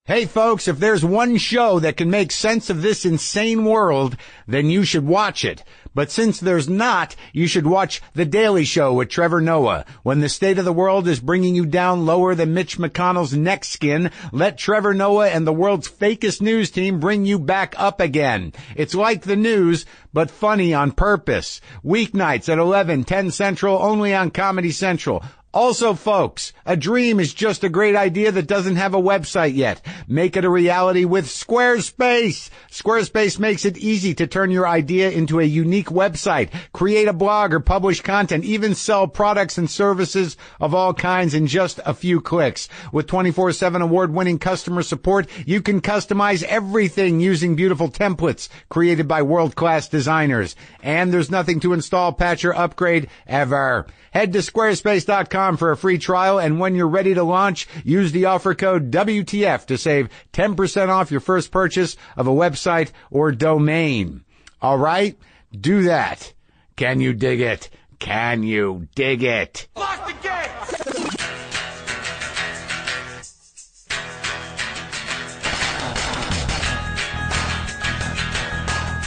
Hey folks, if there's one show that can make sense of this insane world, then you should watch it. But since there's not, you should watch The Daily Show with Trevor Noah. When the state of the world is bringing you down lower than Mitch McConnell's neck skin, let Trevor Noah and the world's fakest news team bring you back up again. It's like the news, but funny on purpose. Weeknights at 11, 10 Central, only on Comedy Central. Also, folks, a dream is just a great idea that doesn't have a website yet. Make it a reality with Squarespace. Squarespace makes it easy to turn your idea into a unique website, create a blog or publish content, even sell products and services of all kinds in just a few clicks. With 24/7 award-winning customer support, you can customize everything using beautiful templates created by world-class designers. And there's nothing to install, patch, or upgrade ever. Head to squarespace.com for a free trial, and when you're ready to launch, use the offer code WTF to save 10% off your first purchase of a website or domain. All right? Do that. Can you dig it? Can you dig it? Lock the gate!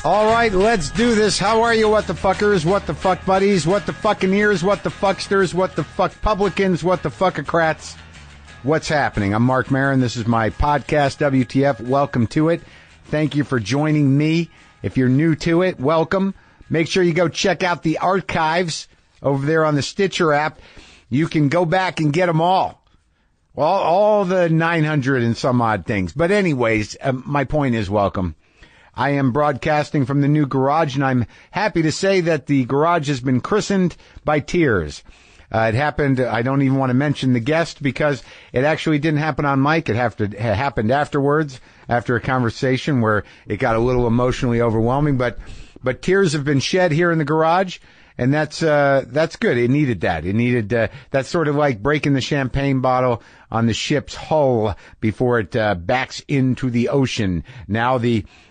All right, let's do this. How are you, what the fuckers, what the fuck buddies, what the fucking ears, what the fucksters, what the fuck publicans, what the fuckocrats? What's happening? I'm Marc Maron. This is my podcast, WTF. Welcome to it. Thank you for joining me. If you're new to it, welcome. Make sure you go check out the archives over there on the Stitcher app. You can go back and get them all. All the 900 and some odd things. But anyways, my point is welcome. I am broadcasting from the new garage, and I'm happy to say that the garage has been christened by Tears. It happened, I don't even want to mention the guest because it actually didn't happen on mic. It happened afterwards, after a conversation where it got a little emotionally overwhelming. But tears have been shed here in the garage, and that's good. It needed that. It needed, that's sort of like breaking the champagne bottle on the ship's hull before it backs into the ocean. Now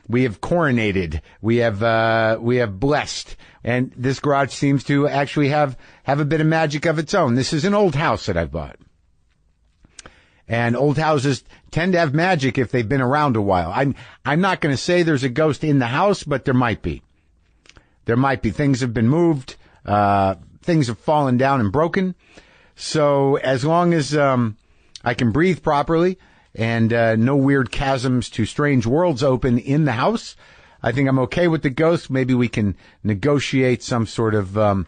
we have coronated, we have blessed, and this garage seems to actually have a bit of magic of its own. This is an old house that I bought. And old houses tend to have magic if they've been around a while. I'm not going to say there's a ghost in the house, but there might be. There might be. Things have been moved, things have fallen down and broken. So as long as I can breathe properly, and no weird chasms to strange worlds open in the house, I think I'm okay with the ghost. Maybe we can negotiate some sort of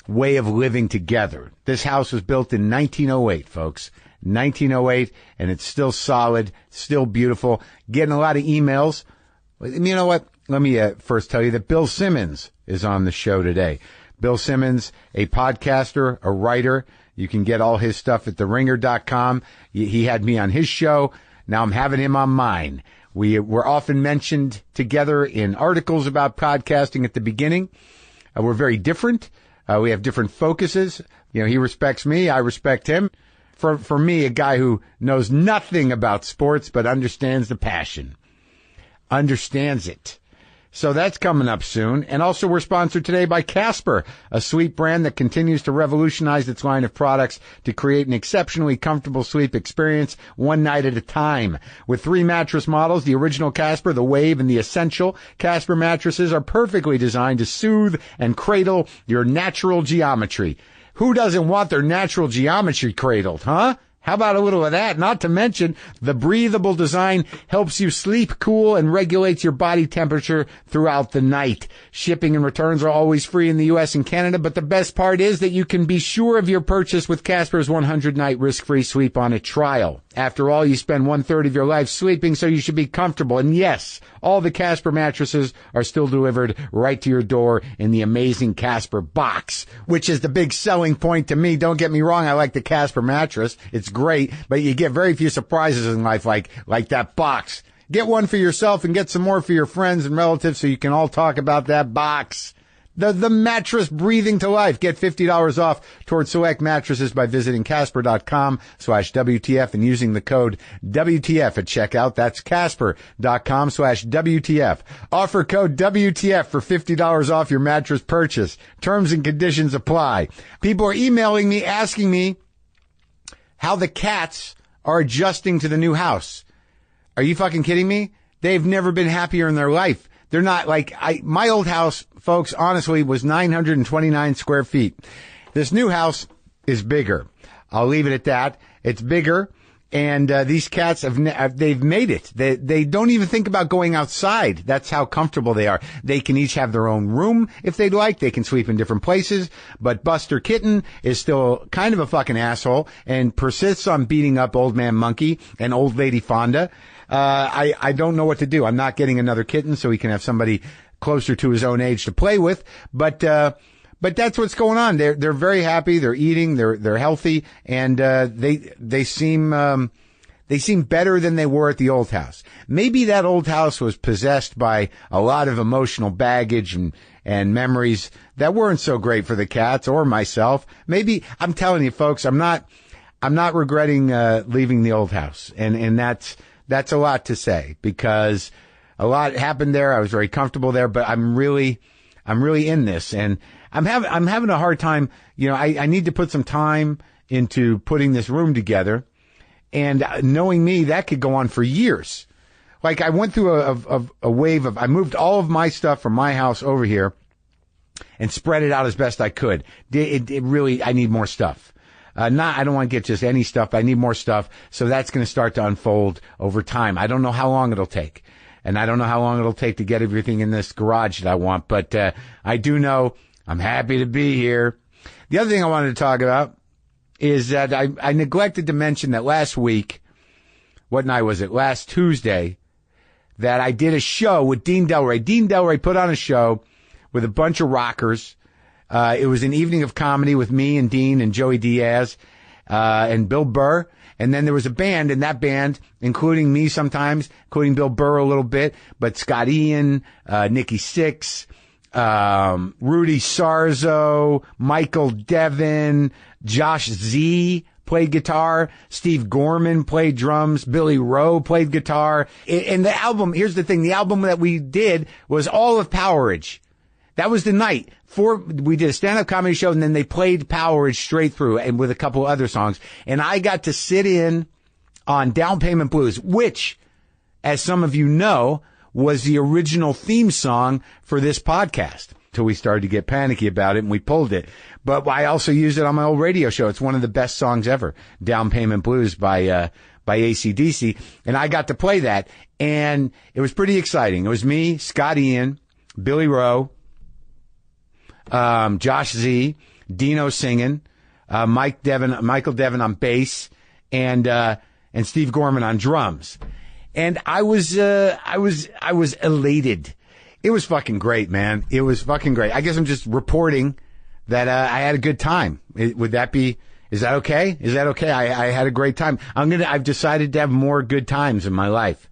way of living together. This house was built in 1908, folks. 1908, and it's still solid, still beautiful. Getting a lot of emails. You know what? Let me first tell you that Bill Simmons is on the show today. Bill Simmons, a podcaster, a writer. You can get all his stuff at theringer.com. He had me on his show. Now I'm having him on mine. We were often mentioned together in articles about podcasting at the beginning. We're very different. We have different focuses. You know, he respects me. I respect him. For me, a guy who knows nothing about sports but understands the passion. Understands it. So that's coming up soon. And also we're sponsored today by Casper, a sweet brand that continues to revolutionize its line of products to create an exceptionally comfortable sleep experience one night at a time. With 3 mattress models, the original Casper, the Wave, and the Essential, Casper mattresses are perfectly designed to soothe and cradle your natural geometry. Who doesn't want their natural geometry cradled, huh? How about a little of that? Not to mention, the breathable design helps you sleep cool and regulates your body temperature throughout the night. Shipping and returns are always free in the U.S. and Canada, but the best part is that you can be sure of your purchase with Casper's 100-night risk-free sleep on it trial. After all, you spend 1/3 of your life sleeping, so you should be comfortable. And yes, all the Casper mattresses are still delivered right to your door in the amazing Casper box, which is the big selling point to me. Don't get me wrong, I like the Casper mattress. It's great, but you get very few surprises in life like that box. Get one for yourself and get some more for your friends and relatives so you can all talk about that box. The mattress breathing to life. Get $50 off towards select mattresses by visiting Casper.com/WTF and using the code WTF at checkout. That's Casper.com/WTF. Offer code WTF for $50 off your mattress purchase. Terms and conditions apply. People are emailing me asking me how the cats are adjusting to the new house. Are you fucking kidding me? They've never been happier in their life. They're not like, my old house, folks, honestly, was 929 square feet. This new house is bigger. I'll leave it at that. It's bigger. And these cats they've made it. They don't even think about going outside. That's how comfortable they are. They can each have their own room if they'd like. They can sleep in different places. But Buster Kitten is still kind of a fucking asshole and persists on beating up Old Man Monkey and Old Lady Fonda. I don't know what to do. I'm not getting another kitten so he can have somebody closer to his own age to play with. But that's what's going on. They're very happy. They're eating. They're healthy, and they seem better than they were at the old house. Maybe that old house was possessed by a lot of emotional baggage and memories that weren't so great for the cats or myself. Maybe, I'm telling you, folks, I'm not regretting leaving the old house, and that's a lot to say because a lot happened there. I was very comfortable there, but I'm really in this, and I'm having a hard time. You know, I need to put some time into putting this room together, and knowing me, that could go on for years. Like I went through a wave of, I moved all of my stuff from my house over here and spread it out as best I could. It really, I need more stuff. I don't want to get just any stuff. I need more stuff. So that's going to start to unfold over time. I don't know how long it'll take. And I don't know how long it'll take to get everything in this garage that I want. But I do know I'm happy to be here. The other thing I wanted to talk about is that I neglected to mention that last week, what night was it? Last Tuesday, that I did a show with Dean Delray. Dean Delray put on a show with a bunch of rockers. It was an evening of comedy with me and Dean and Joey Diaz, and Bill Burr. And then there was a band, and that band, including me sometimes, including Bill Burr a little bit, but Scott Ian, Nikki Sixx, Rudy Sarzo, Michael Devin, Josh Z played guitar, Steve Gorman played drums, Billy Rowe played guitar. And the album, here's the thing, the album that we did was all of Powerage. That was the night. We did a stand-up comedy show, and then they played Powerage straight through, and with a couple other songs. And I got to sit in on Down Payment Blues, which, as some of you know, was the original theme song for this podcast. Till we started to get panicky about it, and we pulled it. But I also used it on my old radio show. It's one of the best songs ever, Down Payment Blues by AC/DC. And I got to play that, and it was pretty exciting. It was me, Scott Ian, Billy Rowe, Josh Z, Dino singing, Michael Devin on bass, and Steve Gorman on drums. And I was elated. It was fucking great, man. It was fucking great. I guess I'm just reporting that, I had a good time. Is that okay? Is that okay? I had a great time. I've decided to have more good times in my life.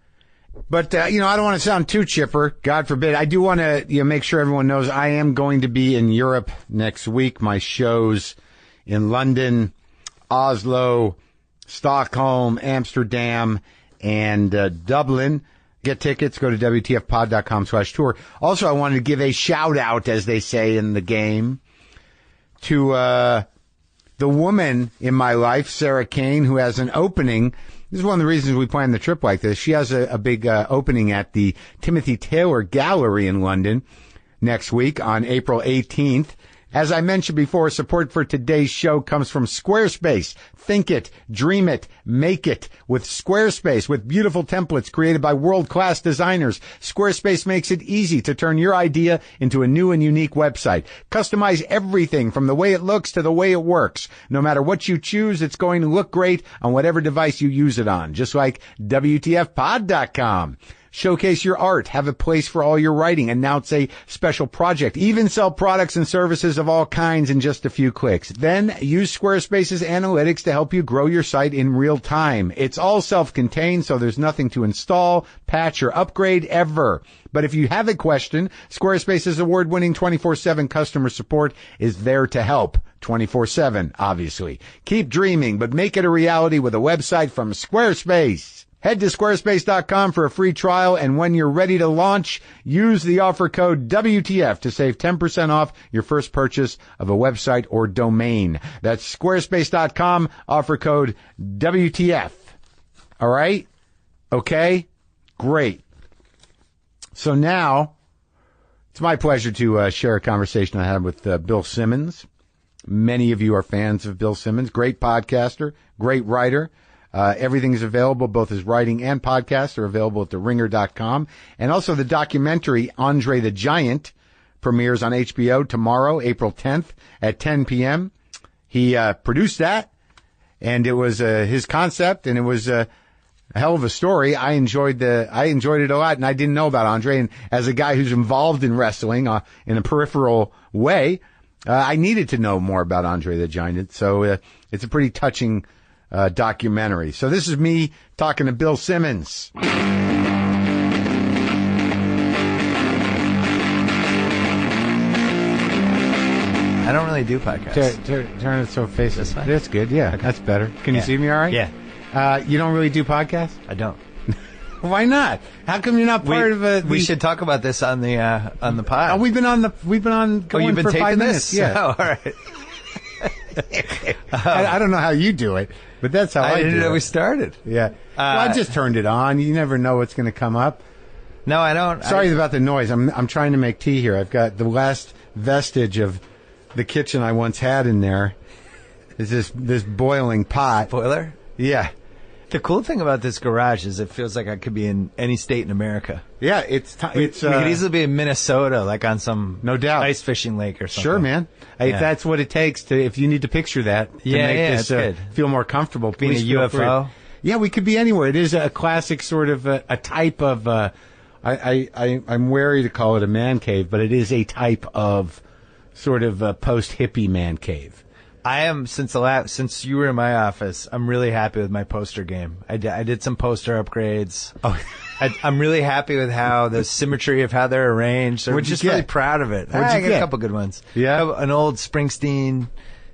But, I don't want to sound too chipper. God forbid. I do want to, make sure everyone knows I am going to be in Europe next week. My shows in London, Oslo, Stockholm, Amsterdam, and Dublin. Get tickets. Go to WTFpod.com/tour. Also, I wanted to give a shout out, as they say in the game, to, the woman in my life, Sarah Kane, who has an opening. This is one of the reasons we planned the trip like this. She has a big opening at the Timothy Taylor Gallery in London next week on April 18th. As I mentioned before, support for today's show comes from Squarespace. Think it, dream it, make it with Squarespace. With beautiful templates created by world-class designers, Squarespace makes it easy to turn your idea into a new and unique website. Customize everything from the way it looks to the way it works. No matter what you choose, it's going to look great on whatever device you use it on, just like WTFpod.com. Showcase your art, have a place for all your writing, announce a special project, even sell products and services of all kinds in just a few clicks. Then use Squarespace's analytics to help you grow your site in real time. It's all self-contained, so there's nothing to install, patch, or upgrade ever. But if you have a question, Squarespace's award-winning 24/7 customer support is there to help. 24/7, obviously. Keep dreaming, but make it a reality with a website from Squarespace. Head to squarespace.com for a free trial, and when you're ready to launch, use the offer code WTF to save 10% off your first purchase of a website or domain. That's squarespace.com, offer code WTF. All right? Okay? Great. So now it's my pleasure to share a conversation I had with Bill Simmons. Many of you are fans of Bill Simmons. Great podcaster, great writer. Everything is available, both his writing and podcasts are available at theringer.com. And also the documentary Andre the Giant premieres on HBO tomorrow, April 10th at 10 p.m. He produced that, and it was his concept, and it was a hell of a story. I enjoyed it a lot, and I didn't know about Andre. And as a guy who's involved in wrestling in a peripheral way, I needed to know more about Andre the Giant. So it's a pretty touching documentary. So this is me talking to Bill Simmons. I don't really do podcasts. Turn it so face. That's good. Yeah, okay. That's better. Can you see me all right? Yeah. You don't really do podcasts? I don't. Why not? How come you're not part of a? We should talk about this on the pod. We've been on going you've been for taping 5 minutes. This? Yeah. Oh, all right. I don't know how you do it, but that's how I do it. didn't know we started. Yeah. Well, I just turned it on. You never know what's going to come up. No, I don't. Sorry about the noise. I'm trying to make tea here. I've got the last vestige of the kitchen I once had in there. Is this boiling pot? Boiler? Yeah. The cool thing about this garage is it feels like I could be in any state in America. Yeah, we could easily be in Minnesota, like on some no doubt ice fishing lake or something. Sure, man. If that's what it takes if you need to picture that to make this feel more comfortable. Being a UFO. Free. Yeah, we could be anywhere. It is a classic sort of a type of. I'm wary to call it a man cave, but it is a type of sort of a post hippie man cave. I am since you were in my office. I'm really happy with my poster game. I did some poster upgrades. Oh, I'm really happy with how the symmetry of how they're arranged. I'm What'd you just get? really proud of it. What'd you got get? A couple good ones. Yeah, an old Springsteen,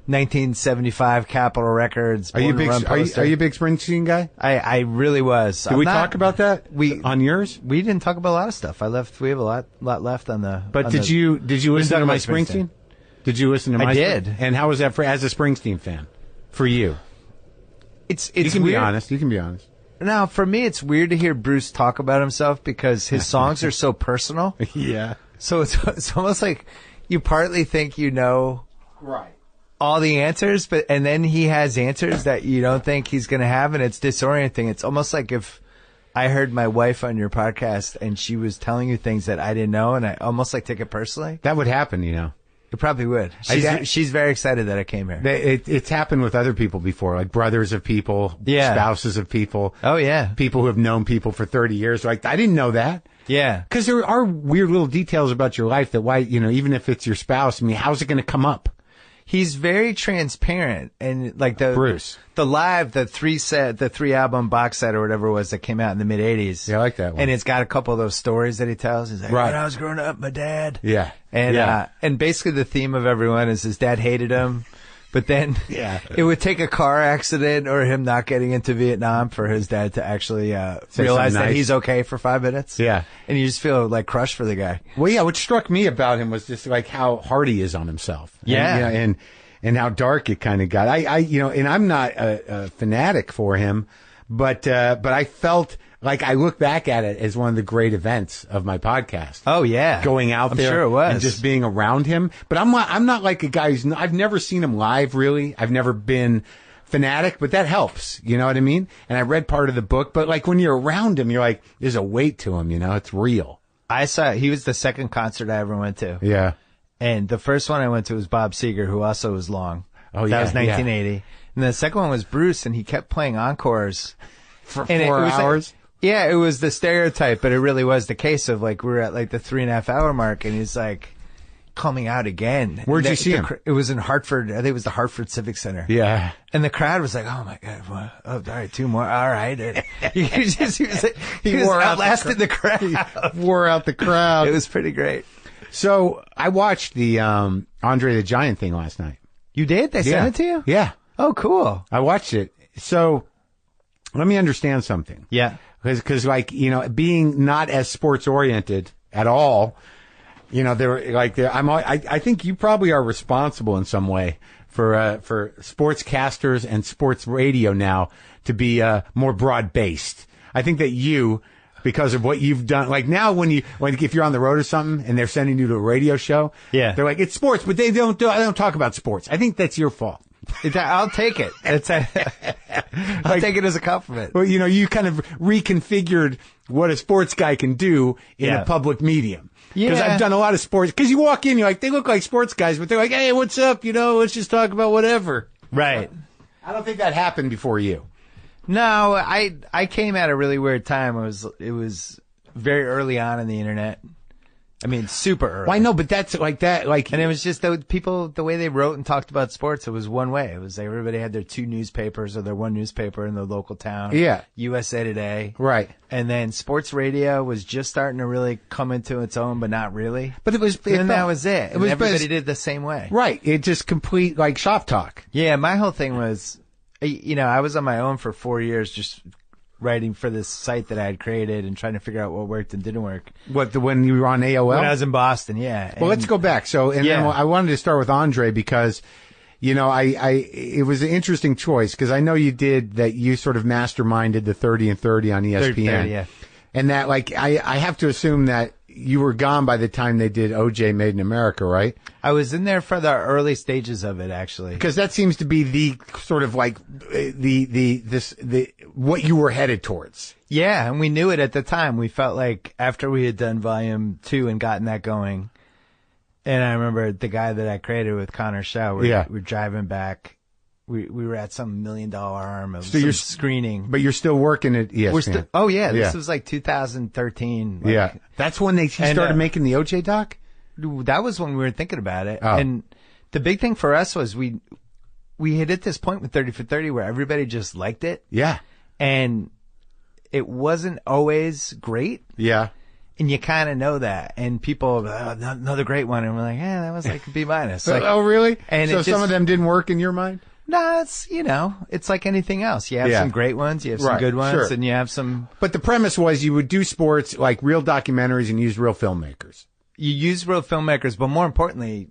1975 Capitol Records. Are you a big Springsteen guy? I really was. Did we talk about that? On yours? We didn't talk about a lot of stuff. We have a lot left on the. But did you listen to my Springsteen? Did you listen to my? I did. And how was that as a Springsteen fan for you? It's you can weird. Be honest. You can be honest. Now, for me, it's weird to hear Bruce talk about himself because his songs are so personal. Yeah. So it's almost like you partly think you know all the answers, and then he has answers that you don't think he's going to have, and it's disorienting. It's almost like if I heard my wife on your podcast and she was telling you things that I didn't know, and I almost take it personally. That would happen, you know. It probably would. She's very excited that I came here. It's happened with other people before, like brothers of people, spouses of people. Oh, yeah. People who have known people for 30 years. Like, I didn't know that. Yeah. Because there are weird little details about your life that even if it's your spouse, I mean, how's it going to come up? He's very transparent, and like Bruce, the 3 album box set or whatever it was that came out in the mid '80s. Yeah, I like that one. And it's got a couple of those stories that he tells. He's like, right. When I was growing up, my dad. Yeah. And basically the theme of everyone is his dad hated him. But then it would take a car accident or him not getting into Vietnam for his dad to actually realize that he's okay for 5 minutes. Yeah. And you just feel like crushed for the guy. Well, yeah, what struck me about him was just like how hard he is on himself. Yeah. And how dark it kind of got. And I'm not a fanatic for him, but I felt like I look back at it as one of the great events of my podcast. Oh yeah, going out there, sure it was, and just being around him. But I'm not like a guy I've never seen him live. Really, I've never been fanatic, but that helps. You know what I mean? And I read part of the book, but like when you're around him, you're like, there's a weight to him. You know, it's real. He was the second concert I ever went to. Yeah. And the first one I went to was Bob Seger, who also was long. Oh, yeah. That was 1980. Yeah. And the second one was Bruce, and he kept playing encores. For 4 hours? It was the stereotype, but it really was the case of like, we were at like the 3.5 hour mark, and he's like coming out again. Where'd you see him? It was in Hartford. I think it was the Hartford Civic Center. Yeah. And the crowd was like, oh my God. All right, 2 more. All right. He was outlasted the crowd. He wore out the crowd. It was pretty great. So I watched the Andre the Giant thing last night. You did? They sent it to you? Yeah. Oh, cool. I watched it. So let me understand something. Yeah. Because being not as sports oriented at all, I think you probably are responsible in some way for sportscasters and sports radio now to be more broad based. I think that you because of what you've done. Like now if you're on the road or something and they're sending you to a radio show, they're like, it's sports, but I don't talk about sports. I think that's your fault. I'll take it. I'll take it as a compliment. Well, you kind of reconfigured what a sports guy can do in a public medium. Because I've done a lot of sports. Because you walk in, you're like, they look like sports guys, but they're like, hey, what's up? Let's just talk about whatever. Right. I don't think that happened before you. No, I came at a really weird time. It was very early on in the internet. I mean, super early. Well, I know, but that's like that, like. And it was just the way they wrote and talked about sports, it was one way. It was like everybody had their two newspapers or their one newspaper in their local town. Yeah. USA Today. Right. And then sports radio was just starting to really come into its own, but not really. But that was it. Everybody did the same way. Right. It just complete, like, shop talk. Yeah, my whole thing was, I was on my own for 4 years just writing for this site that I had created and trying to figure out what worked and didn't work. When you were on AOL? When I was in Boston, yeah. Well, let's go back. Then I wanted to start with Andre because, it was an interesting choice because I know you sort of masterminded the 30 and 30 on ESPN. 30, yeah. And that, like, I have to assume that you were gone by the time they did OJ Made in America, right? I was in there for the early stages of it, actually. Because that seems to be the sort of like what you were headed towards. Yeah, and we knew it at the time. We felt like after we had done volume 2 and gotten that going, and I remember the guy that I created with Connor Shaw, we're driving back. We were at some $1 million arm of some screening. But you're still working at ESPN. This was like 2013. That's when he started making the OJ doc? That was when we were thinking about it. Oh. And the big thing for us was we had hit this point with 30 for 30 where everybody just liked it. Yeah. And it wasn't always great. Yeah. And you kind of know that. And people, another great one. And we're like, that was like a B-. Like, oh, really? And so some of them didn't work in your mind? No, it's like anything else. You have some great ones, you have some good ones, and you have some. But the premise was you would do sports like real documentaries and use real filmmakers. You use real filmmakers, but more importantly,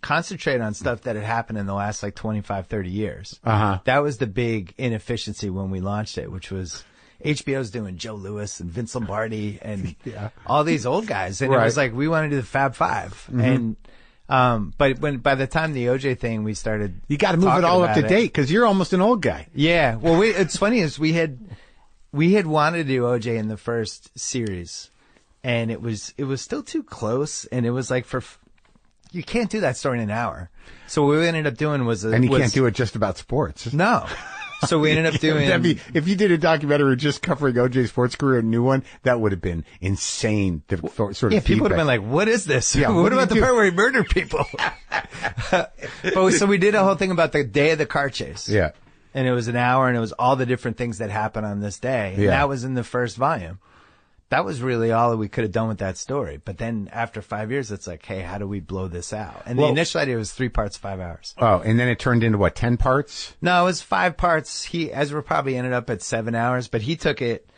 concentrate on stuff that had happened in the last like 25, 30 years. Uh-huh. That was the big inefficiency when we launched it, which was HBO's doing Joe Louis and Vince Lombardi and all these old guys. And it was like, we want to do the Fab Five. Mm-hmm. And, but by the time the OJ thing, we started. You got to move it all up to date because you're almost an old guy. Yeah. Well, it's funny is we had wanted to do OJ in the first series and it was still too close. And it was like you can't do that story in an hour. So what we ended up doing and you can't do it just about sports. No. So we ended up doing. If you did a documentary just covering OJ's sports career, a new one, that would have been insane. Sort of people would have been like, "What is this? Yeah, what about the part where he murdered people?" So we did a whole thing about the day of the car chase. Yeah, and it was an hour, and it was all the different things that happened on this day. And that was in the first volume. That was really all that we could have done with that story. But then after 5 years, it's like, hey, how do we blow this out? And the initial idea was 3 parts, 5 hours. Oh, and then it turned into what, 10 parts? No, it was 5 parts. Ezra probably ended up at 7 hours, but he took it.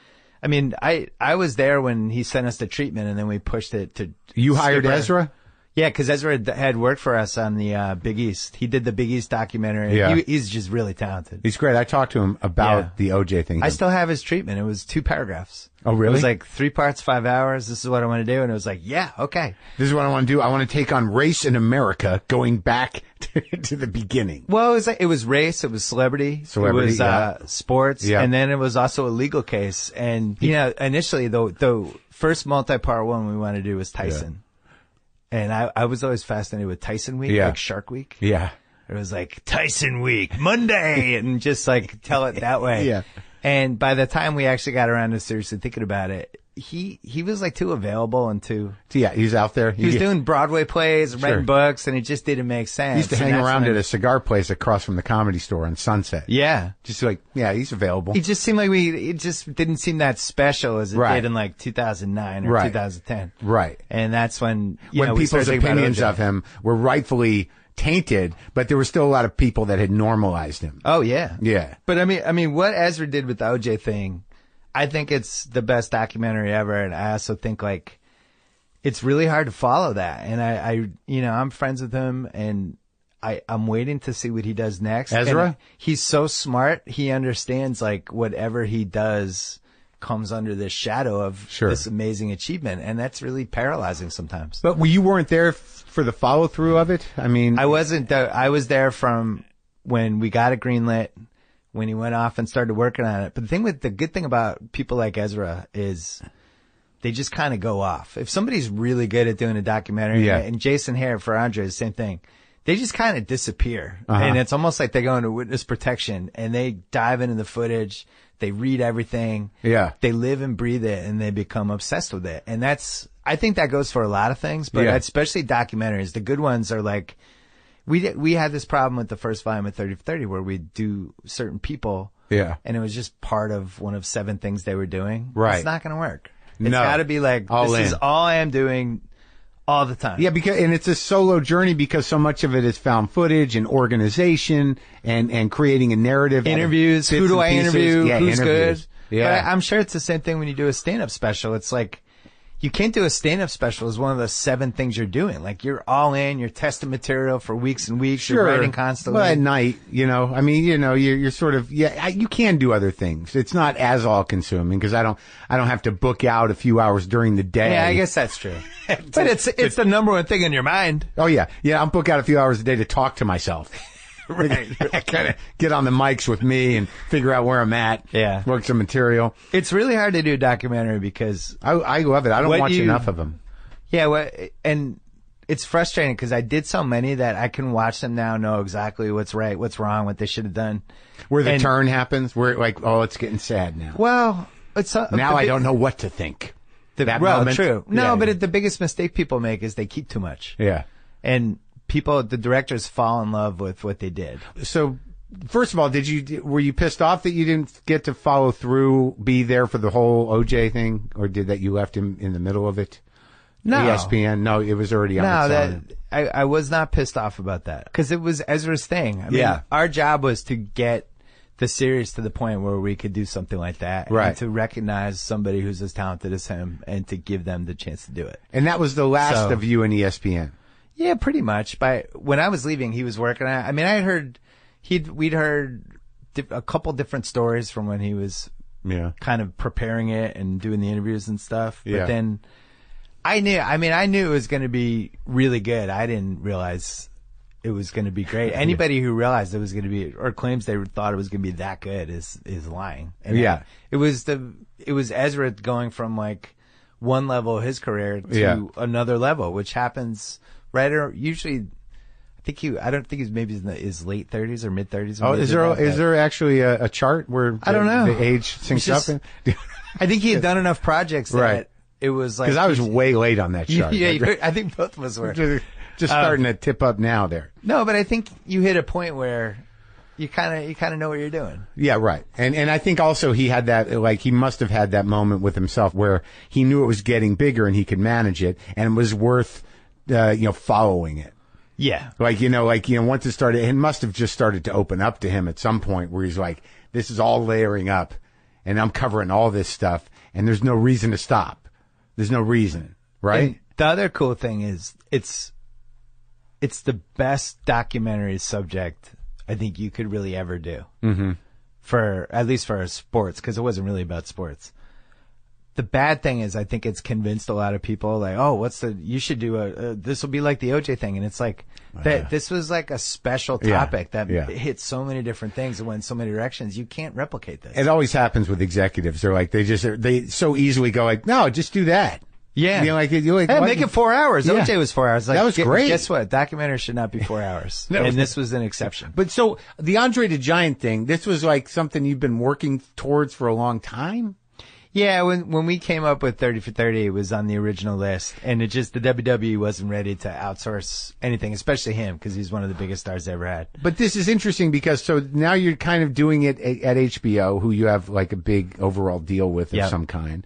I mean, I was there when he sent us the treatment and then we pushed it to. You hired Ezra? Yeah, because Ezra had worked for us on the Big East. He did the Big East documentary. Yeah. He's just really talented. He's great. I talked to him about the OJ thing. I still have his treatment. It was 2 paragraphs. Oh, really? It was like 3 parts, 5 hours. This is what I want to do. And it was like, yeah, okay. This is what I want to do. I want to take on race in America going back to the beginning. Well, it was race. It was celebrity. It was sports. Yeah. And then it was also a legal case. And, initially, the first multi-part one we wanted to do was Tyson. Yeah. And I was always fascinated with Tyson Week, like Shark Week. Yeah. It was like Tyson Week, Monday, and just like tell it that way. Yeah. And by the time we actually got around to seriously thinking about it, he was like too available and too. Yeah, he's out there. He was doing Broadway plays, writing books, and it just didn't make sense. He used to hang around at a cigar place across from the Comedy Store on Sunset. Yeah. Just like, he's available. He just seemed like it just didn't seem that special as it did in like 2009 or 2010. Right. And that's when, people's opinions of him were rightfully tainted, but there were still a lot of people that had normalized him. Oh, yeah. Yeah. But I mean, what Ezra did with the OJ thing, I think it's the best documentary ever. And I also think like it's really hard to follow that. And I'm friends with him and I'm waiting to see what he does next. Ezra? And he's so smart. He understands like whatever he does comes under this shadow of this amazing achievement. And that's really paralyzing sometimes. But you weren't there for the follow through of it? I mean, I wasn't. I was there from when we got it greenlit, when he went off and started working on it. But the good thing about people like Ezra is they just kind of go off. If somebody's really good at doing a documentary, and Jason Hare for Andre, the same thing. They just kind of disappear. And it's almost like they go into witness protection and they dive into the footage. They read everything. Yeah. They live and breathe it and they become obsessed with it. And I think that goes for a lot of things, but especially documentaries. The good ones are like, we had this problem with the first volume of 30 for 30 where we do certain people. Yeah. And it was just part of one of 7 things they were doing. Right. It's not going to work. It's got to be like, this is all I am doing all the time. Yeah, and it's a solo journey because so much of it is found footage and organization and creating a narrative. Interviews. Who do I interview? Who's good? Yeah. But I'm sure it's the same thing when you do a stand-up special. It's like, you can't do a stand-up special as one of the 7 things you're doing. Like, you're all in, you're testing material for weeks and weeks, you're writing constantly. Well, at night, I mean, you're sort of, you can do other things. It's not as all-consuming because I don't have to book out a few hours during the day. Yeah, I guess that's true. But it's the number one thing in your mind. Oh, yeah. Yeah, I'm book out a few hours a day to talk to myself. Right. Kind of get on the mics with me and figure out where I'm at. Yeah. Work some material. It's really hard to do a documentary because I love it. I don't watch enough of them. Yeah. And it's frustrating because I did so many that I can watch them now, know exactly what's right, what's wrong, what they should have done. Where the turn happens, where like, oh, it's getting sad now. Well, now I don't know what to think. True. No, but the biggest mistake people make is they keep too much. Yeah. And the directors fall in love with what they did. So, first of all, were you pissed off that you didn't get to follow through, be there for the whole OJ thing, or that you left him in the middle of it? No. ESPN? No, it was already on its own. I was not pissed off about that because it was Ezra's thing. I mean, our job was to get the series to the point where we could do something like that, and to recognize somebody who's as talented as him, and to give them the chance to do it. And that was the last of you and ESPN. Yeah, pretty much. When I was leaving, he was working on it. I mean, we'd heard a couple different stories from when he was kind of preparing it and doing the interviews and stuff. But then I knew it was going to be really good. I didn't realize it was going to be great. Anybody who realized it was going to be, or claims they thought it was going to be that good is lying. And it was Ezra going from like one level of his career to another level, which happens usually. I don't think he's maybe in his late 30s or mid 30s. Oh, is there actually a chart where I don't know the age syncs up? I think he had done enough projects that it was like, because I was way late on that chart. Yeah, I think both of us were just starting to tip up now there. No, but I think you hit a point where you kind of know what you're doing. Yeah, right. And I think also he had that, like, he must have had that moment with himself where he knew it was getting bigger and he could manage it and it was worth following it. Yeah. Once it started, it must have just started to open up to him at some point where he's like, this is all layering up and I'm covering all this stuff and there's no reason to stop. There's no reason, right? And the other cool thing is it's the best documentary subject I think you could really ever do. Mm-hmm. At least for sports, because it wasn't really about sports. The bad thing is I think it's convinced a lot of people like, oh, you should do this will be like the OJ thing. And it's like, this was like a special topic that hit so many different things and went in so many directions. You can't replicate this. It always happens with executives. They're like, they so easily go like, no, just do that. Yeah. Hey, make it 4 hours. Yeah. OJ was 4 hours. Like, that was great. Guess what? Documentary should not be 4 hours. This was an exception. But so the Andre the Giant thing, this was like something you've been working towards for a long time? Yeah, when we came up with 30 for 30, it was on the original list, and the WWE wasn't ready to outsource anything, especially him, because he's one of the biggest stars they ever had. But this is interesting because so now you're kind of doing it at HBO, who you have like a big overall deal with of some kind,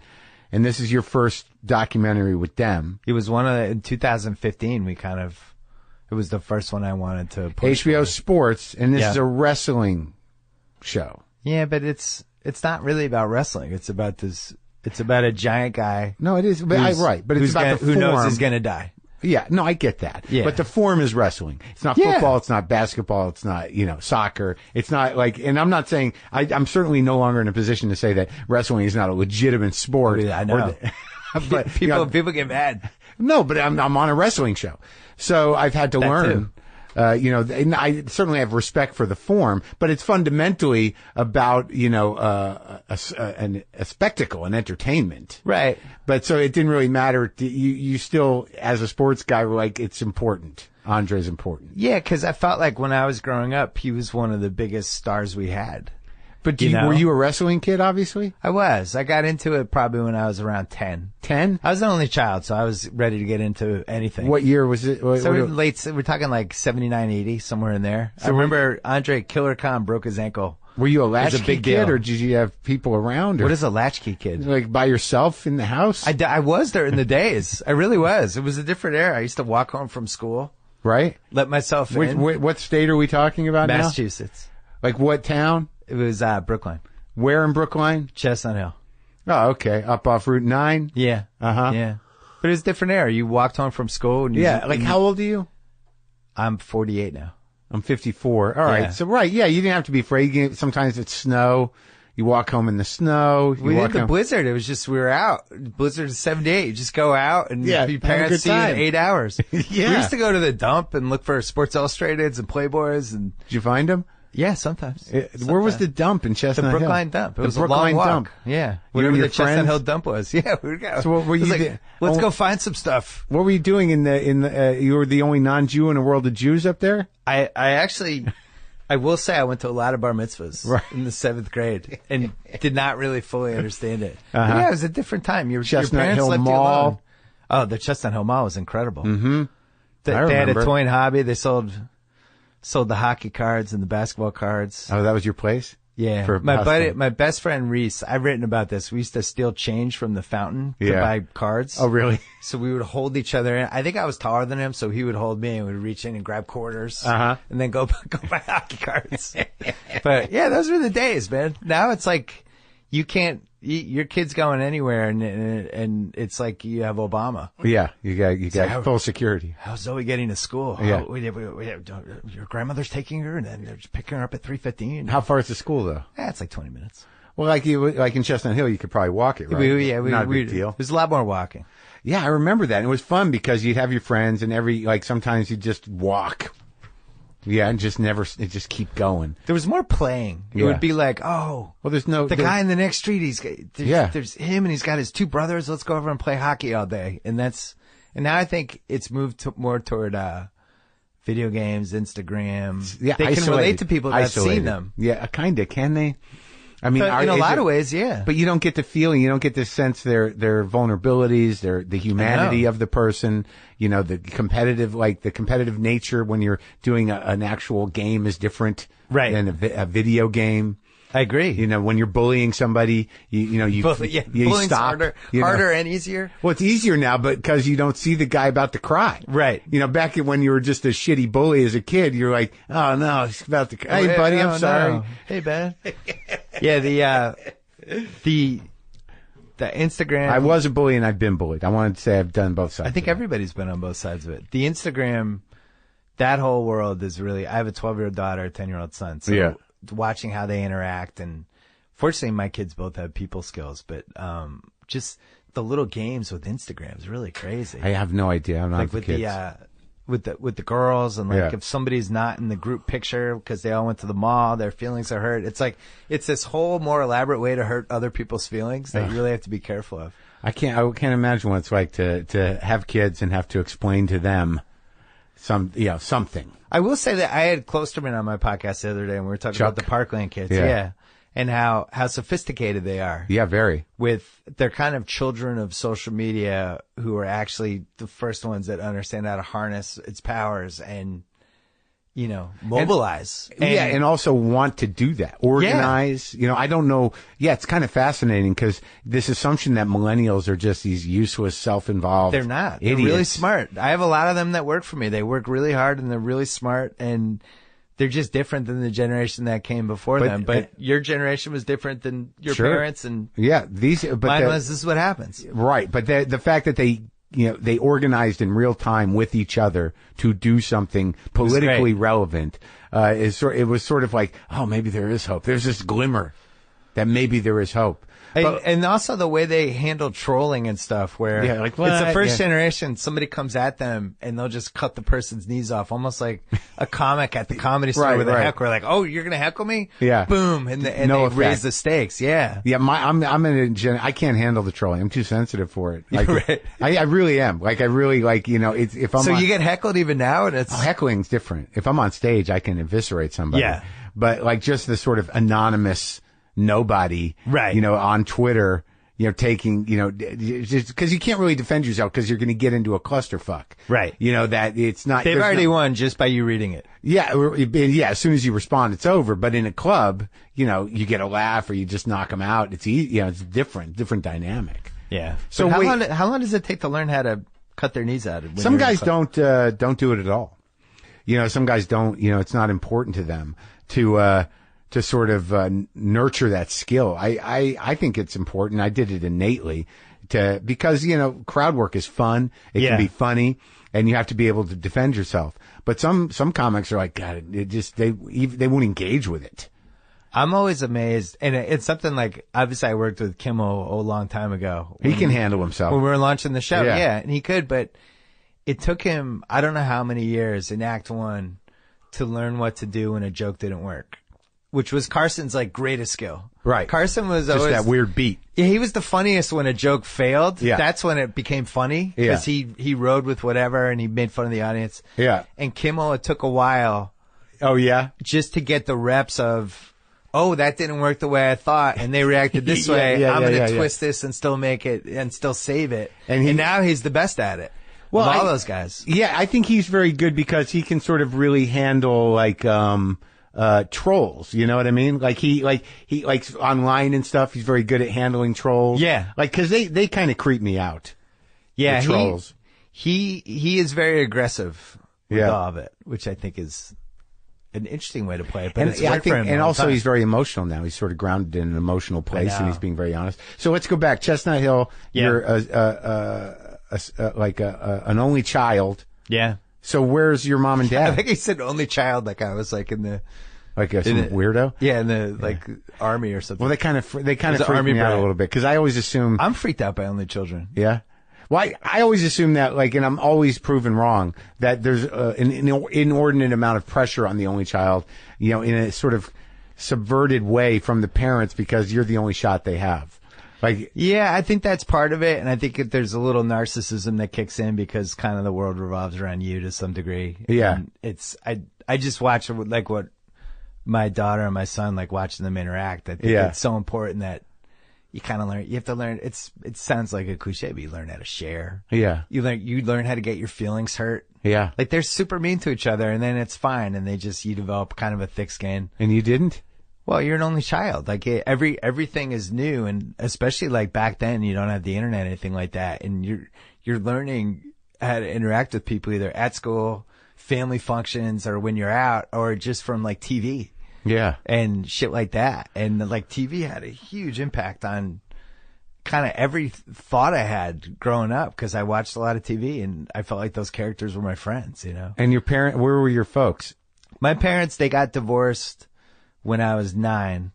and this is your first documentary with them. It was in 2015, it was the first one I wanted to push HBO Sports, and this is a wrestling show. Yeah, but it's not really about wrestling. It's about a giant guy. No, it is. But right. But it's about the form. Who knows is going to die. Yeah, no, I get that. Yeah. But the form is wrestling. It's not football. It's not basketball. It's not, soccer. It's not like, and I'm not saying, I'm certainly no longer in a position to say that wrestling is not a legitimate sport. Yeah, I know. But people get mad. No, but I'm on a wrestling show. So I've had to learn. And I certainly have respect for the form, but it's fundamentally about, a spectacle, an entertainment. Right. But so it didn't really matter. You still, as a sports guy, were like, it's important. Andre's important. Yeah, because I felt like when I was growing up, he was one of the biggest stars we had. But were you a wrestling kid, obviously? I was. I got into it probably when I was around 10. 10? I was the only child, so I was ready to get into anything. What year was it? We're talking like 79, 80, somewhere in there. So I remember Andre Killer Khan broke his ankle. Were you a latchkey kid, or did you have people around? Or, what is a latchkey kid? Like by yourself in the house? I was there in the days. I really was. It was a different era. I used to walk home from school. Right? Let myself in. What state are we talking about now? Massachusetts. Like what town? It was Brookline. Where in Brookline? Chestnut Hill. Oh, okay. Up off Route 9? Yeah. Uh-huh. Yeah. But it was a different era. You walked home from school. And how old are you? I'm 48 now. I'm 54. All right. Yeah. So, right. Yeah, you didn't have to be afraid. Sometimes it's snow. You walk home in the snow. We did the blizzard. It was just, we were out. Blizzard is 7 to 8. You just go out and your parents see you in 8 hours. Yeah. We used to go to the dump and look for Sports Illustrateds and Playboys. And did you find them? Yeah, sometimes. Where was the dump in Chestnut Hill? The Brookline dump. It was a Brookline long walk. Dump. Yeah. Whatever the Chestnut Hill dump was. Yeah, we would go. So what were you doing? Let's go find some stuff. What were you doing you were the only non-Jew in a world of Jews up there? I actually, I will say I went to a lot of bar mitzvahs in the 7th grade and did not really fully understand it. Uh-huh. Yeah, it was a different time. Your Chestnut parents Hill left Mall. you alone. Oh, the Chestnut Hill Mall was incredible. Mm-hmm. They had a toy and hobby. They sold the hockey cards and the basketball cards. Oh, that was your place? Yeah. My best friend Reese, I've written about this. We used to steal change from the fountain to buy cards. Oh, really? So we would hold each other in. I think I was taller than him, so he would hold me and we'd reach in and grab quarters. Uh-huh. And then go buy hockey cards. But yeah, those were the days, man. Now it's like you can't, your kid's going anywhere and it's like you have Obama. Yeah, you got full security. How's Zoe getting to school? Yeah. Your grandmother's taking her and then they're just picking her up at 3:15. How far is the school though? It's like 20 minutes. Well, like in Chestnut Hill, you could probably walk it, right? Not a big deal. There's a lot more walking. Yeah, I remember that. And it was fun because you'd have your friends and sometimes you'd just walk. Yeah, and just keep going. There was more playing. It would be like, well, the guy in the next street, there's him and he's got his 2 brothers. Let's go over and play hockey all day. And now I think it's moved more toward, video games, Instagram. Yeah, they can relate to people that have seen them. Yeah, kinda, can they? I mean, in a lot of ways, yeah. But you don't get the feeling, you don't get to sense their vulnerabilities, the humanity of the person, the competitive nature when you're doing an actual game is different than a video game. I agree. When you're bullying somebody, you bullying's stop. Harder and easier. Well, it's easier now, but because you don't see the guy about to cry. Right. Back when you were just a shitty bully as a kid, you're like, oh no, he's about to cry. Hey buddy, I'm sorry. No. Hey, man. Yeah, the Instagram. I was a bully and I've been bullied. I wanted to say I've done both sides. I think everybody's been on both sides of it. The Instagram, that whole world is really, I have a 12-year-old daughter, a 10-year-old son. So watching how they interact, and fortunately my kids both have people skills, but just the little games with Instagram is really crazy. I have no idea. I'm not like with kids. With the girls, and if somebody's not in the group picture because they all went to the mall, their feelings are hurt. It's like it's this whole more elaborate way to hurt other people's feelings that you really have to be careful of. I can't imagine what it's like to have kids and have to explain to them something. I will say that I had Klosterman on my podcast the other day, and we were talking about the Parkland kids. Yeah. And how sophisticated they are. Yeah, very. They're kind of children of social media who are actually the first ones that understand how to harness its powers and, mobilize. And also want to do that. Organize. Yeah. I don't know. Yeah, it's kind of fascinating because this assumption that millennials are just these useless, self-involved They're not. idiots. They're really smart. I have a lot of them that work for me. They work really hard and they're really smart, and they're just different than the generation that came before them. But your generation was different than your parents, and mine was, this is what happens. Right. But the fact that they they organized in real time with each other to do something politically relevant. It was sort of like, oh, maybe there is hope. There's this glimmer that maybe there is hope. And also the way they handle trolling and stuff, where it's the first generation, somebody comes at them and they'll just cut the person's knees off, almost like a comic at the comedy store with a heckler, like, oh, you're going to heckle me? Yeah. Boom. And they raise the stakes. Yeah. Yeah. I can't handle the trolling. I'm too sensitive for it. Like, I really am. Like, I really like, if I'm So you get heckled even now, and it's heckling's different. If I'm on stage, I can eviscerate somebody. Yeah. But like just the sort of anonymous nobody, on Twitter, taking, just because you can't really defend yourself because you're going to get into a clusterfuck. Right. That it's not. They've already won just by you reading it. Yeah. Yeah. As soon as you respond, it's over. But in a club, you get a laugh or you just knock them out. It's easy. It's different dynamic. Yeah. So how long does it take to learn how to cut their knees out? Some guys don't do it at all. Some guys don't, it's not important to them to sort of nurture that skill. I think it's important. I did it innately because crowd work is fun. It can be funny, and you have to be able to defend yourself. But some comics are like, God, they won't engage with it. I'm always amazed, and it's something like, obviously I worked with Kimmel a long time ago. He can handle himself. When we were launching the show, and he could, but it took him, I don't know how many years in Act 1 to learn what to do when a joke didn't work. Which was Carson's greatest skill. Right. Carson was just always that weird beat. Yeah, he was the funniest when a joke failed. Yeah. That's when it became funny. Because he rode with whatever and he made fun of the audience. Yeah. And Kimmel, it took a while. Oh, yeah? Just to get the reps of, oh, that didn't work the way I thought, and they reacted this way. I'm going to twist this and still make it and still save it. And now he's the best at it. Well, all those guys. Yeah, I think he's very good because he can sort of really handle trolls, you know what I mean? He online and stuff. He's very good at handling trolls. Yeah. Cause they kind of creep me out. Yeah. The trolls. He is very aggressive with all of it, which I think is an interesting way to play it. But it's worked for him. And also he's very emotional now. He's sort of grounded in an emotional place and he's being very honest. So let's go back. Chestnut Hill. Yeah. You're, an only child. Yeah. So where's your mom and dad? I think he said only child, like I was in the some weirdo. Yeah, in the army or something. Well, they kind of freak me out a little bit because I always assume I'm freaked out by only children. Yeah. Well, I always assume that and I'm always proven wrong that there's an inordinate amount of pressure on the only child, in a sort of subverted way from the parents because you're the only shot they have. Yeah, I think that's part of it, and I think there's a little narcissism that kicks in because kind of the world revolves around you to some degree. Yeah, and I just watch what my daughter and my son watching them interact. I think it's so important that you kind of learn. You have to learn. It sounds like a cliche, but you learn how to share. Yeah, you learn how to get your feelings hurt. Yeah, they're super mean to each other, and then it's fine, and you develop kind of a thick skin. And you didn't. Well, you're an only child. Everything is new, and especially back then, you don't have the internet, anything like that, and you're learning how to interact with people either at school, family functions, or when you're out, or just from TV. Yeah, and shit like that. And TV had a huge impact on kind of every thought I had growing up because I watched a lot of TV, and I felt like those characters were my friends. And your where were your folks? My parents, they got divorced when I was 9,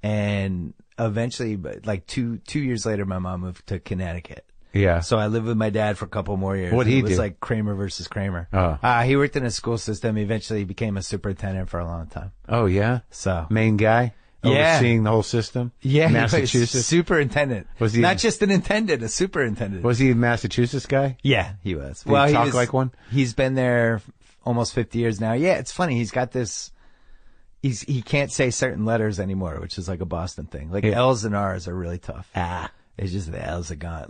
and eventually, 2 years later, my mom moved to Connecticut. Yeah. So I lived with my dad for a couple more years. What'd he do? It was Kramer versus Kramer. Oh. He worked in a school system. He eventually became a superintendent for a long time. Oh, yeah? So. Main guy? Overseeing the whole system? Yeah. Massachusetts? Superintendent. Was he? Not just an intendant, a superintendent. Was he a Massachusetts guy? Yeah, he was. Did he talk like one? He's been there almost 50 years now. Yeah, it's funny. He's got this. He can't say certain letters anymore, which is a Boston thing. L's and R's are really tough. It's just the L's are gone.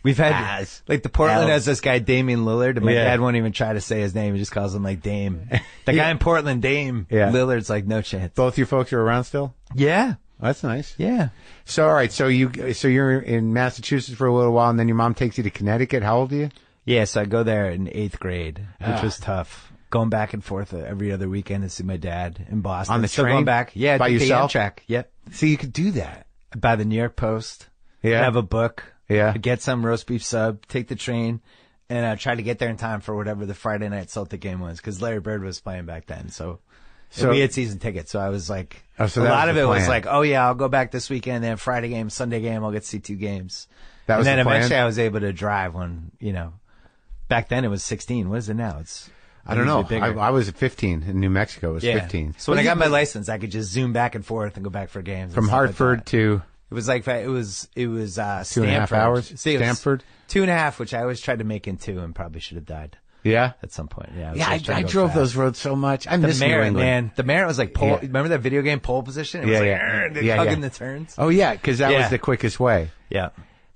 We've had, the Portland has this guy, Damian Lillard, and my dad won't even try to say his name. He just calls him Dame. The guy in Portland, Dame. Yeah. Lillard's no chance. Both your folks are around still? Yeah. That's nice. Yeah. So, all right. So you're in Massachusetts for a little while, and then your mom takes you to Connecticut. How old are you? Yeah. So I go there in 8th grade, which was tough. Going back and forth every other weekend to see my dad in Boston. On the train? Going back. Yeah. By yourself? The Amtrak. Yep. So you could do that. By the New York Post. Yeah. Have a book. Yeah. I'd get some roast beef sub, take the train, and I'd try to get there in time for whatever the Friday night Celtic game was, because Larry Bird was playing back then. So we had season tickets. So I was like, a lot of it was like, oh yeah, I'll go back this weekend. Then Friday game, Sunday game, I'll get to see 2 games. And then eventually I was able to drive when, back then it was 16. What is it now? I don't know. I was at 15 in New Mexico. It was 15. So when I got my license, I could just zoom back and forth and go back for games. From Hartford to... It was Stanford. 2.5 hours? See, Stanford? 2.5, which I always tried to make in 2 and probably should have died. Yeah? At some point. Yeah, I drove those roads so much. I miss New England. Man. The Merit was like pole. Yeah. Remember that video game pole position? It was hugging the turns. Oh, yeah, because that was the quickest way. Yeah.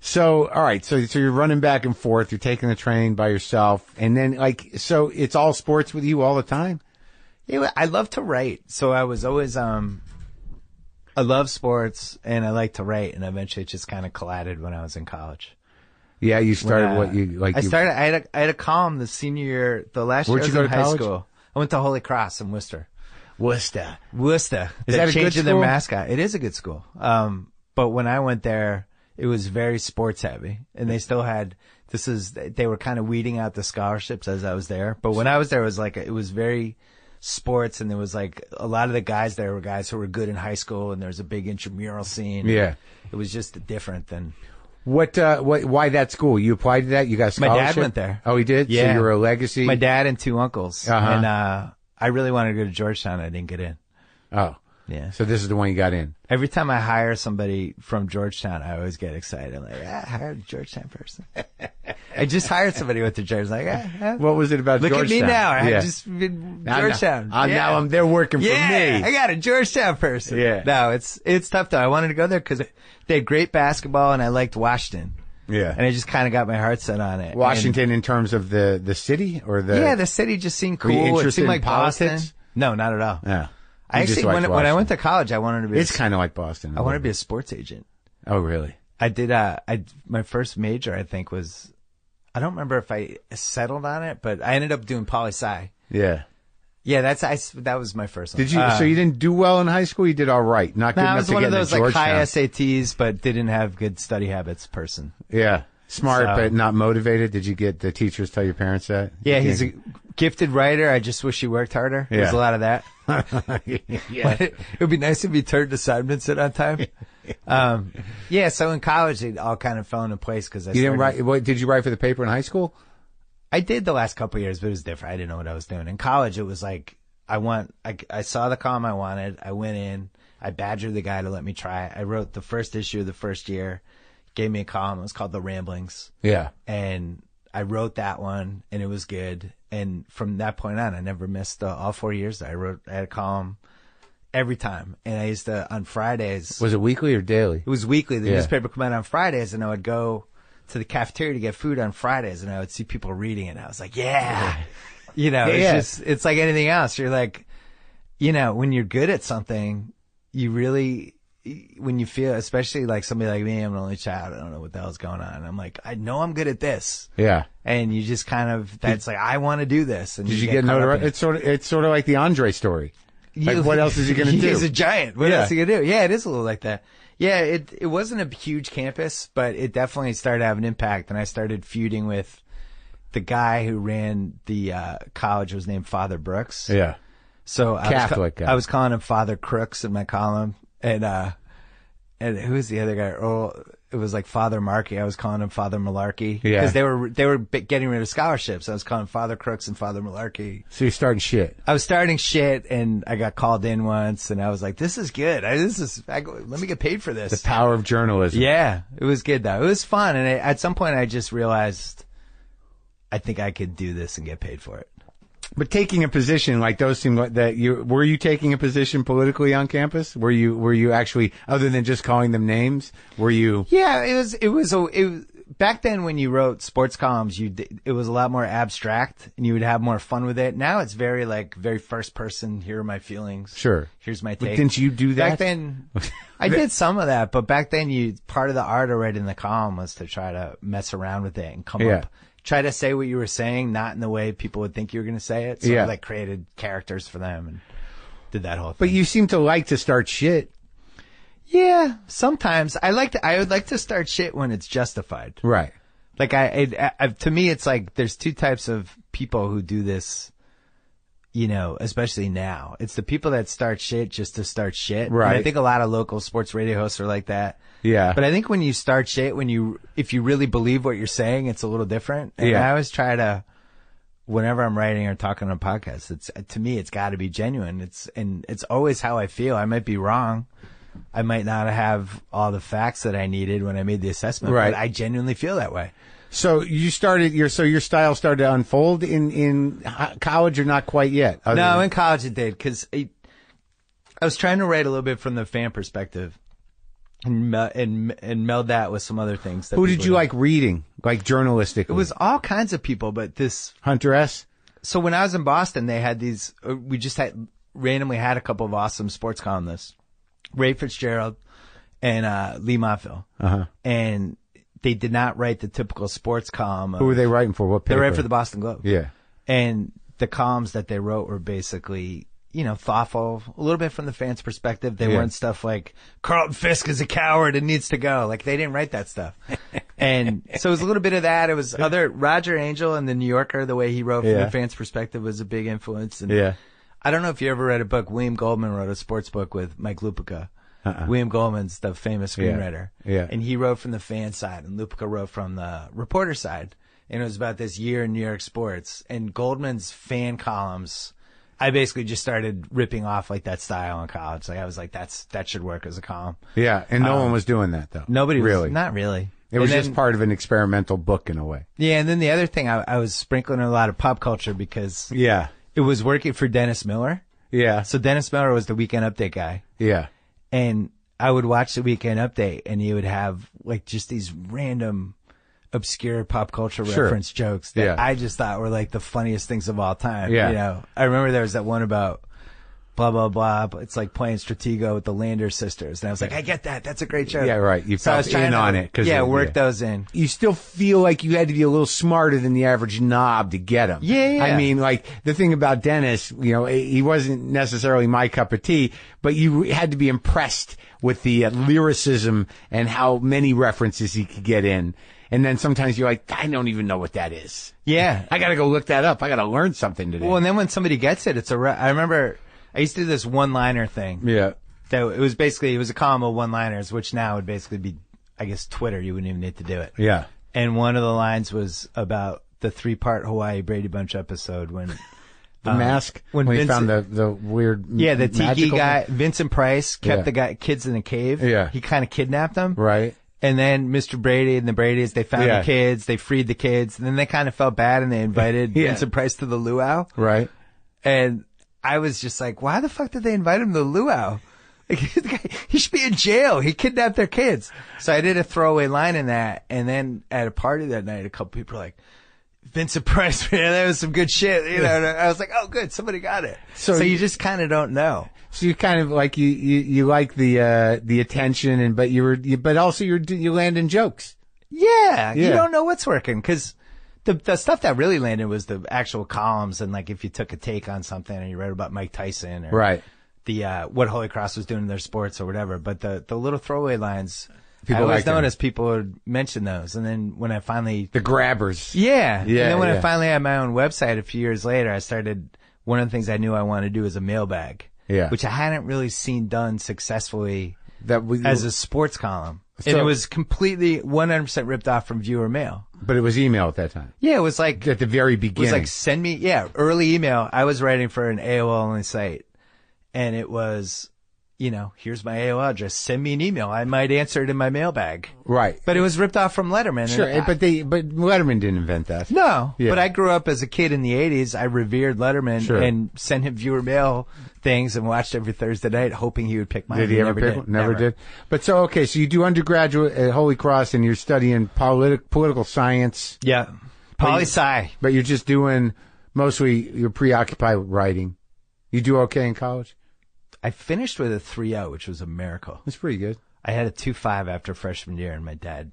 So, all right, so you're running back and forth, you're taking the train by yourself, and then, so it's all sports with you all the time? Yeah, I love to write, so I was always, I love sports, and I like to write, and eventually it just kind of collided when I was in college. Yeah, you started I had a column the senior year, the last year I was in high school. I went to Holy Cross in Worcester. Worcester. Is that a good school? Their mascot. It is a good school. But when I went there, it was very sports heavy, and they still had, they were kind of weeding out the scholarships as I was there. But when I was there, it was very sports, and there was like a lot of the guys there were guys who were good in high school, and there was a big intramural scene. Yeah. It was just different than. Why that school? You applied to that? You got a scholarship? My dad went there. Oh, he did? Yeah. So you were a legacy? My dad and 2 uncles. Uh-huh. And, I really wanted to go to Georgetown. I didn't get in. Oh. Yeah. So this is the one you got in. Every time I hire somebody from Georgetown, I always get excited. I'm like, I hired a Georgetown person. I just hired somebody with the Georgetown. Like, what was it about Georgetown? Look at me now. I've just been Georgetown. Now they're working for me. I got a Georgetown person. Yeah. No, it's tough though. I wanted to go there because they had great basketball, and I liked Washington. Yeah. And I just kind of got my heart set on it. Washington in terms of the city or the... Yeah, the city just seemed cool. Were you interested it seemed like in politics? Boston. No, not at all. Yeah. I actually, when I went to college, I wanted to be... It's kind of like Boston. I wanted to be a sports agent. Oh, really? I did, my first major, I think, was... I don't remember if I settled on it, but I ended up doing poli-sci. Yeah. Yeah, that was my first one. Did you? So you didn't do well in high school? You did all right. Not good enough I was to one get of those into like high Georgetown. SATs, but didn't have good study habits person. Yeah. Smart, but not motivated. Did you get the teachers tell your parents that? Yeah, he's a gifted writer. I just wish he worked harder. Yeah. There's a lot of that. Yeah. It would be nice if he turned assignments in on time. Yeah, so in college, it all kind of fell into place because You didn't write. What did you write for the paper in high school? I did the last couple of years, but it was different. I didn't know what I was doing. In college, it was like, I saw the column I wanted. I went in. I badgered the guy to let me try it. I wrote the first issue of the first year. Gave me a column. It was called The Ramblings. Yeah. And I wrote that one, and it was good. And from that point on, I never missed all 4 years. I had a column every time. And I used to, on Fridays. Was it weekly or daily? It was weekly. The newspaper would come out on Fridays, and I would go to the cafeteria to get food on Fridays, and I would see people reading it. And I was like, it's like anything else. You're like, when you're good at something, you really, when you feel, especially like somebody like me, I'm an only child. I don't know what the hell's going on. I'm like, I know I'm good at this. Yeah. And you just kind of, that's like, I want to do this. And did you get notoriety? It's sort of like the Andre story. Like, what else is he going to do? He's a giant. What else is he going to do? Yeah, it is a little like that. Yeah, it wasn't a huge campus, but it definitely started having an impact. And I started feuding with the guy who ran the college. Was named Father Brooks. Yeah. So Catholic guy. I was calling him Father Crooks in my column. And who was the other guy? Oh, it was like Father Markey. I was calling him Father Malarkey. Yeah. Because they were getting rid of scholarships. I was calling Father Crooks and Father Malarkey. So you're starting shit. I was starting shit, and I got called in once, and I was like, this is good. Let me get paid for this. The power of journalism. Yeah. It was good, though. It was fun. And at some point, I just realized I think I could do this and get paid for it. But taking a position like those seem like that were you taking a position politically on campus? Were you actually, other than just calling them names, were you? Yeah, it was back then when you wrote sports columns, it was a lot more abstract and you would have more fun with it. Now it's very first person. Here are my feelings. Sure. Here's my take. But didn't you do that? Back then, I did some of that, but back then part of the art of writing the column was to try to mess around with it and come up. Try to say what you were saying, not in the way people would think you were going to say it. So I created characters for them and did that whole thing. But you seem to like to start shit. Yeah, sometimes I would like to start shit when it's justified. Right. Like to me, it's like there's two types of people who do this, you know, especially now. It's the people that start shit just to start shit. Right. And I think a lot of local sports radio hosts are like that. Yeah. But I think when you start shit, if you really believe what you're saying, it's a little different. And I always try to, whenever I'm writing or talking on a podcast, to me, it's got to be genuine. It's always how I feel. I might be wrong. I might not have all the facts that I needed when I made the assessment, right. but I genuinely feel that way. So your style started to unfold in college, or not quite yet? No, in college it did, because I was trying to write a little bit from the fan perspective, and meld that with some other things. Who did you like reading, like journalistically? It was all kinds of people, but this Hunter S. So when I was in Boston, they had these. We just randomly had a couple of awesome sports columnists, Ray Fitzgerald and Lee Montville, and they did not write the typical sports column. Who were they writing for? What paper? They wrote for the Boston Globe. Yeah. And the columns that they wrote were basically, you know, thoughtful, a little bit from the fans' perspective. They weren't stuff like, Carlton Fisk is a coward and needs to go. Like, they didn't write that stuff. And so it was a little bit of that. It was Roger Angel in the New Yorker, the way he wrote from the fans' perspective was a big influence. And I don't know if you ever read a book. William Goldman wrote a sports book with Mike Lupica. William Goldman's the famous screenwriter. Yeah. And he wrote from the fan side, and Lupica wrote from the reporter side. And it was about this year in New York sports. And Goldman's fan columns, I basically just started ripping off like that style in college. Like I was like, that should work as a column. Yeah. And no one was doing that though. Nobody was. Really? Not really. It was just part of an experimental book in a way. Yeah. And then the other thing, I was sprinkling in a lot of pop culture because it was working for Dennis Miller. Yeah. So Dennis Miller was the Weekend Update guy. Yeah. And I would watch the Weekend Update, and he would have like just these random, obscure pop culture reference jokes that I just thought were like the funniest things of all time. Yeah. You know, I remember there was that one about blah, blah, blah. But it's like playing Stratego with the Lander sisters. And I was like, I get that. That's a great joke. Yeah, right. You felt in on it. Work those in. You still feel like you had to be a little smarter than the average knob to get them. Yeah. I mean, like, the thing about Dennis, you know, he wasn't necessarily my cup of tea, but you had to be impressed with the lyricism and how many references he could get in. And then sometimes you're like, I don't even know what that is. Yeah. I got to go look that up. I got to learn something today. Well, and then when somebody gets it, I remember I used to do this one-liner thing. Yeah. That it was a column of one-liners, which now would basically be, I guess, Twitter. You wouldn't even need to do it. Yeah. And one of the lines was about the 3-part Hawaii Brady Bunch episode when the mask, when he found the weird, the tiki guy, Vincent Price, kept the kids in a cave. Yeah. He kind of kidnapped them. Right. And then Mr. Brady and the Bradys, they found the kids, they freed the kids, and then they kind of felt bad and they invited Vincent Price to the luau. Right. And I was just like, why the fuck did they invite him to the luau? Like, he should be in jail. He kidnapped their kids. So I did a throwaway line in that. And then at a party that night, a couple people were like, Vincent Price, man, that was some good shit. You know, and I was like, oh, good. Somebody got it. So you just kind of don't know. So you kind of like, you like the attention but also you land in jokes. Yeah. You don't know what's working because the stuff that really landed was the actual columns, and like if you took a take on something and you read about Mike Tyson or the what Holy Cross was doing in their sports or whatever. But the little throwaway lines, I always noticed people would mention those. And then when I finally the grabbers, and then when I finally had my own website a few years later, I started one of the things I knew I wanted to do was a mailbag, which I hadn't really seen done successfully as a sports column. So, and it was completely 100% ripped off from viewer mail. But it was email at that time. Yeah, it was like at the very beginning. It was like send me, early email. I was writing for an AOL only site, and it was, you know, here's my AOL address. Send me an email. I might answer it in my mailbag. Right. But it was ripped off from Letterman. Sure, but Letterman didn't invent that. No. Yeah. But I grew up as a kid in the 80s. I revered Letterman and sent him viewer mail things and watched every Thursday night hoping he would pick mine. Did he ever pick one? Never did. But so you do undergraduate at Holy Cross and you're studying political science. Yeah. Poli-sci. But you're just doing, mostly you're preoccupied with writing. You do okay in college? I finished with a 3.0, which was a miracle. That's pretty good. I had a 2.5 after freshman year, and my dad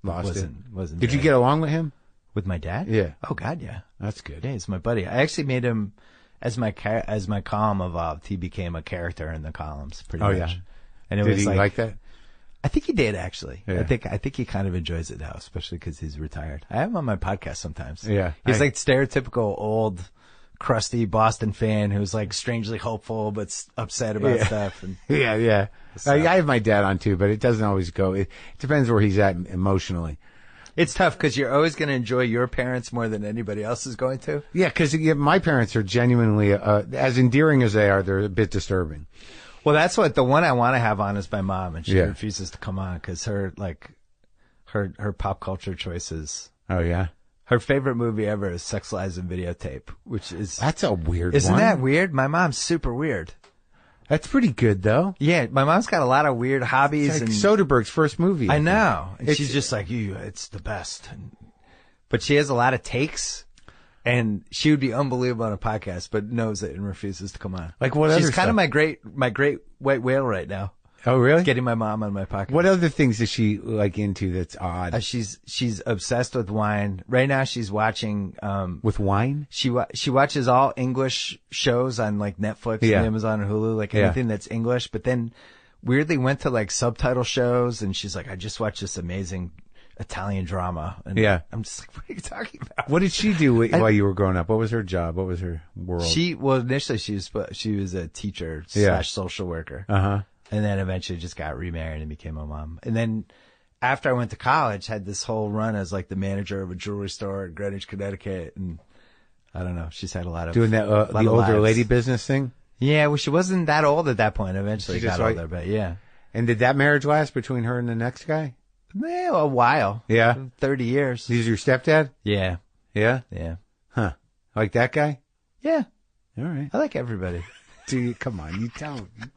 wasn't. Did you get along with him? With my dad? Yeah. Oh God, yeah. That's good. Yeah, he's my buddy. I actually made him as my column evolved. He became a character in the columns, pretty much. Yeah. And it Did was he like that? I think he did actually. Yeah. I think he kind of enjoys it now, especially because he's retired. I have him on my podcast sometimes. Yeah. He's like stereotypical old, crusty Boston fan who's like strangely hopeful but upset about stuff. And Yeah. So- I have my dad on too, but it doesn't always go. It depends where he's at emotionally. It's tough because you're always going to enjoy your parents more than anybody else is going to. Yeah, because my parents are genuinely, as endearing as they are, they're a bit disturbing. Well, that's what the one I want to have on is my mom, and she Yeah. refuses to come on because her pop culture choices. Oh yeah, Her favorite movie ever is Sex, Lies, and Videotape, which is that's a weird Isn't one. that weird? My mom's super weird. That's pretty good though. Yeah, my mom's got a lot of weird hobbies. It's like and Soderbergh's first movie. I know. And It's- she's just like, it's the best. But she has a lot of takes, and she would be unbelievable on a podcast, but knows it and refuses to come on. Like what She's other kind of stuff? my great white whale right now. Oh really? Getting my mom on my podcast. What other things is she like into that's odd? She's obsessed with wine. Right now she's watching, With wine? she watches all English shows on like Netflix Yeah. and Amazon and Hulu, like Yeah. anything that's English, but then weirdly went to like subtitle shows, and she's like, I just watched this amazing Italian drama. And Yeah. I'm just like, what are you talking about? What did she do while you were growing up? What was her job? What was her world? Initially she was a teacher / social worker. Uh-huh. And then eventually just got remarried and became a mom. And then after I went to college, had this whole run as like the manager of a jewelry store in Greenwich, Connecticut. And I don't know. She's had a lot of Doing that, lot the of older lives. lady business thing? Yeah, well, she wasn't that old at that point. Eventually She got just like- older, but yeah. And did that marriage last between her and the next guy? Yeah, a while. Yeah. 30 years. He's your stepdad? Yeah. Yeah? Yeah. Huh. Like that guy? Yeah. All right. I like everybody. Dude, come on. You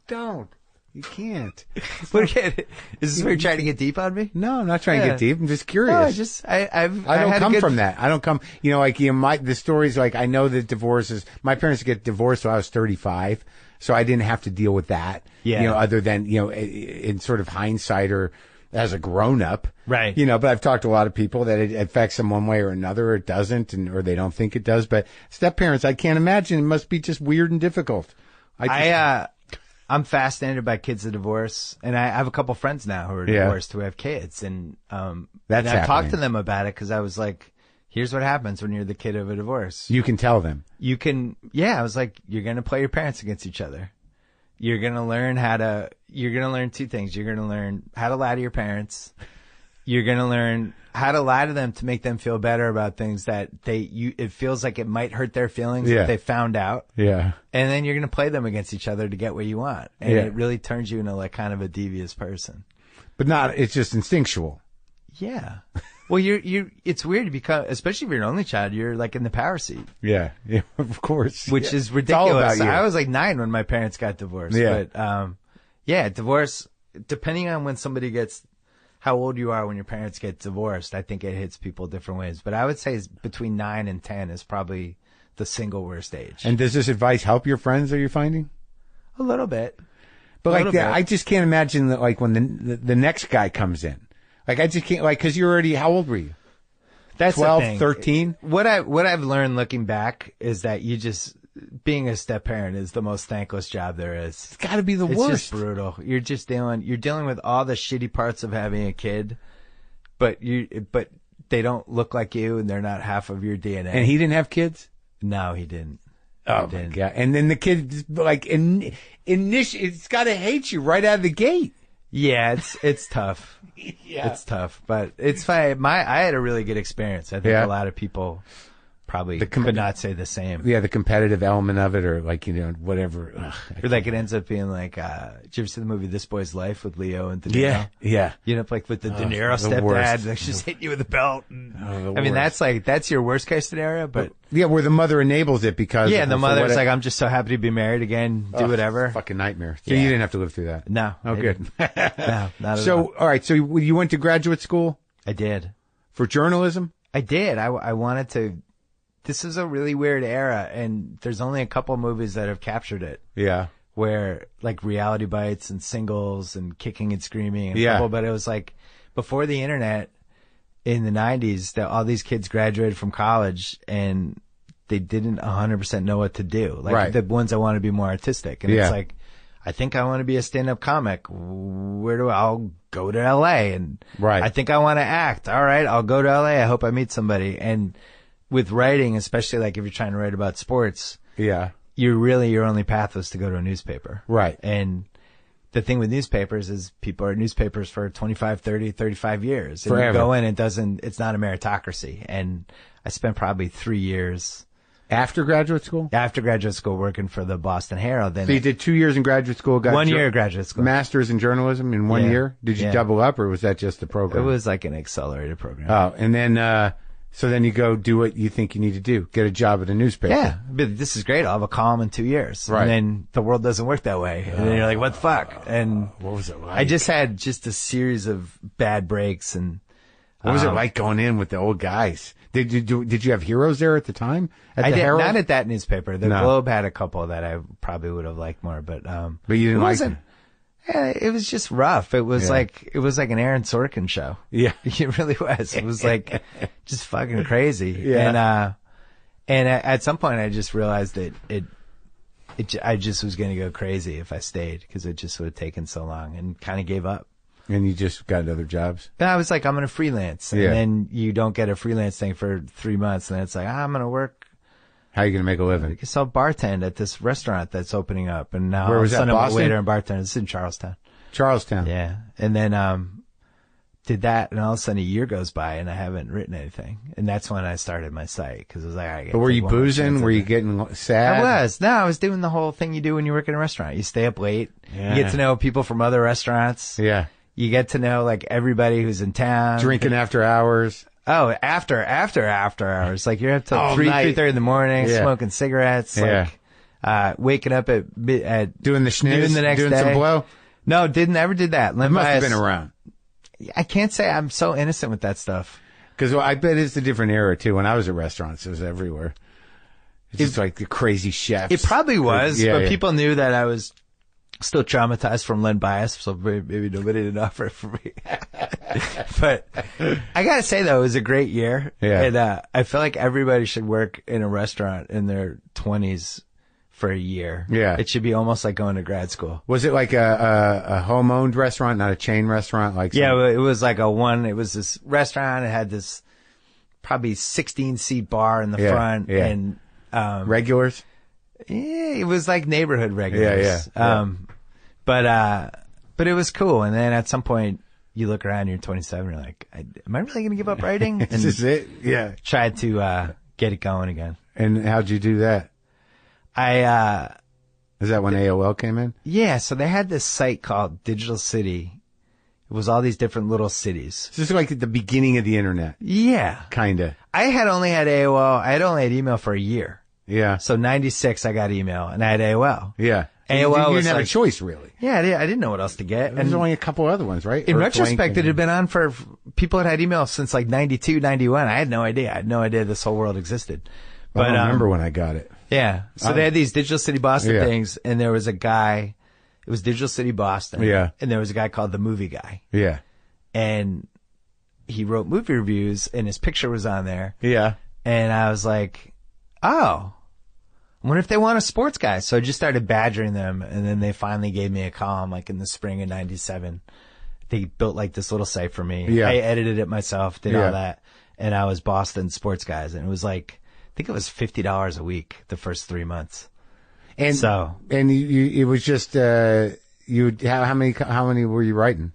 don't. You can't. Is this where you're trying to get deep on me? No, I'm not trying to Yeah. get deep. I'm just curious. No, I I don't had a come good- from that. I don't come, the stories, like, I know that divorces, my parents get divorced when I was 35, so I didn't have to deal with that. Yeah. Other than, in sort of hindsight or as a grown up. Right. But I've talked to a lot of people that it affects them one way or another, or it doesn't, or they don't think it does. But step parents, I can't imagine. It must be just weird and difficult. I'm fascinated by kids of divorce, and I have a couple friends now who are divorced who have kids, and That's and I've happening. talked to them about it because I was like, "Here's what happens when you're the kid of a divorce. You can tell them. You can, I was like, you're gonna play your parents against each other. You're gonna learn two things. You're gonna learn how to lie to your parents. You're gonna learn how to lie to them to make them feel better about things that it feels like it might hurt their feelings if they found out. Yeah. And then you're going to play them against each other to get what you want. And it really turns you into like kind of a devious person. But it's just instinctual. Yeah. Well, it's weird to become, especially if you're an only child, you're like in the power seat. Yeah. Yeah, of course. Which is It's all ridiculous. about you. I was like 9 when my parents got divorced. Yeah. But, divorce, depending on when somebody gets, how old you are when your parents get divorced, I think it hits people different ways. But I would say between 9 and 10 is probably the single worst age. And does this advice help your friends, are you finding? A little bit. But Little bit. I just can't imagine that, like, when the next guy comes in. Like, I just can't, like, because you're already, how old were you? That's 12, the thing. 13? What I've learned looking back is that being a step parent is the most thankless job there is. It's got to be the It's worst. just brutal. You're dealing with all the shitty parts of having a kid, but they don't look like you and they're not half of your DNA. And he didn't have kids? No, he didn't. Oh, my God. And then the kid, like, it's got to hate you right out of the gate. Yeah, it's tough. Yeah. It's tough, but it's fine. I had a really good experience. I think a lot of people probably could not say the same. Yeah, the competitive element of it, or like, whatever. Ugh, Or like it ends up being like, did you ever see the movie This Boy's Life with Leo and De Niro? Yeah. You end up like with the De Niro the worst. stepdad, like just hitting you with a belt. And, the I mean, worst. that's your worst case scenario, but Yeah, where the mother enables it because. yeah, and the for mother's what- like, I'm just so happy to be married again, do whatever. Fucking nightmare. So Yeah. you didn't have to live through that. No. Oh, I good. didn't. No, not at all. So, all right. So you went to graduate school I did. for journalism? I did. I wanted to. This is a really weird era, and there's only a couple movies that have captured it. Yeah. Where like Reality Bites and Singles and Kicking and Screaming and Yeah. couple, but it was like before the internet in the 90s that all these kids graduated from college and they didn't 100% know what to do. Like Right. the ones that want to be more artistic. And Yeah. it's like, I think I want to be a stand-up comic. I'll go to LA, and right. I think I want to act. All right, I'll go to LA. I hope I meet somebody. And with writing, especially like if you're trying to write about sports, yeah, your only path was to go to a newspaper. Right. And the thing with newspapers is people are at newspapers for 25, 30, 35 years. And forever. You go in, it's not a meritocracy. And I spent probably 3 years after graduate school working for the Boston Herald. Then so you did 2 years in graduate school, got 1 year of graduate school, master's in journalism in 1 year. Did you double up, or was that just the program? It was like an accelerated program. Oh, and then so then you go do what you think you need to do, get a job at a newspaper. Yeah, but this is great. I'll have a column in 2 years. Right. And then the world doesn't work that way. And then you're like, what the fuck? And what was it like? I just had just a series of bad breaks. And what was it like going in with the old guys? Did you have heroes there at the time? I did Herald? not at that newspaper. The Globe had a couple that I probably would have liked more, but you didn't like them. Yeah, it was just rough. It was like an Aaron Sorkin show. Yeah, it really was. It was like just fucking crazy. Yeah. And at some point I just realized that I just was going to go crazy if I stayed, because it just would have taken so long, and kind of gave up. And you just got other jobs? And I was like, I'm going to freelance. And then you don't get a freelance thing for 3 months. And then it's like, I'm going to work. How are you going to make a living? I guess I'll bartend at this restaurant that's opening up. And now where was that, I'm Boston? a waiter and bartender. It's in Charlestown. Yeah. And then did that, and all of a sudden a year goes by and I haven't written anything. And that's when I started my site, because it was like, but were you boozing? Were you getting sad? I was doing the whole thing you do when you work in a restaurant. You stay up late. Yeah. You get to know people from other restaurants. Yeah. You get to know like everybody who's in town. Drinking after hours. Oh, after hours. Like you're up till 3:30 in the morning, smoking cigarettes. Like, waking up at doing the snooze, the next doing day. some blow. No, never did that. It must have been around. I can't say I'm so innocent with that stuff. Because I bet it's a different era too. When I was at restaurants, it was everywhere. It's just like the crazy chefs. It probably was, but yeah. people knew that I was still traumatized from lead bias, so maybe nobody did offer it for me. But I gotta say though, it was a great year. Yeah. And I feel like everybody should work in a restaurant in their 20s for a year. Yeah. It should be almost like going to grad school. Was it like a home-owned restaurant, not a chain restaurant? Like it was like it was this restaurant. It had this probably 16-seat bar in the front. Yeah. And regulars? Yeah, it was like neighborhood regulars. Yeah. But it was cool. And then at some point you look around, you're 27, you're like, am I really going to give up writing? And Is this it? Yeah. tried to get it going again. And how'd you do that? Is that when AOL came in? Yeah, so they had this site called Digital City. It was all these different little cities. So this is like at the beginning of the internet. Yeah. Kinda. I had only had AOL. I had only had email for a year. Yeah. So 96, I got email, and I had AOL. Yeah. AOL you was didn't have like, a choice, really. Yeah, I didn't know what else to get. There's only a couple other ones, right? In Earthlink retrospect, it had been on for people that had email since like 92, 91. I had no idea. I had no idea this whole world existed. But I don't remember when I got it. Yeah. So they had these Digital City Boston Yeah. things, and there was a guy, it was Digital City Boston. Yeah. And there was a guy called the Movie Guy. Yeah. And he wrote movie reviews, and his picture was on there. Yeah. And I was like, oh, I wonder if they want a sports guy. So I just started badgering them, and then they finally gave me a column like in the spring of 97. They built like this little site for me. Yeah. I edited it myself, did all that. And I was Boston sports guys. And it was like, I think it was $50 a week the first 3 months. And so, and it was just how many were you writing?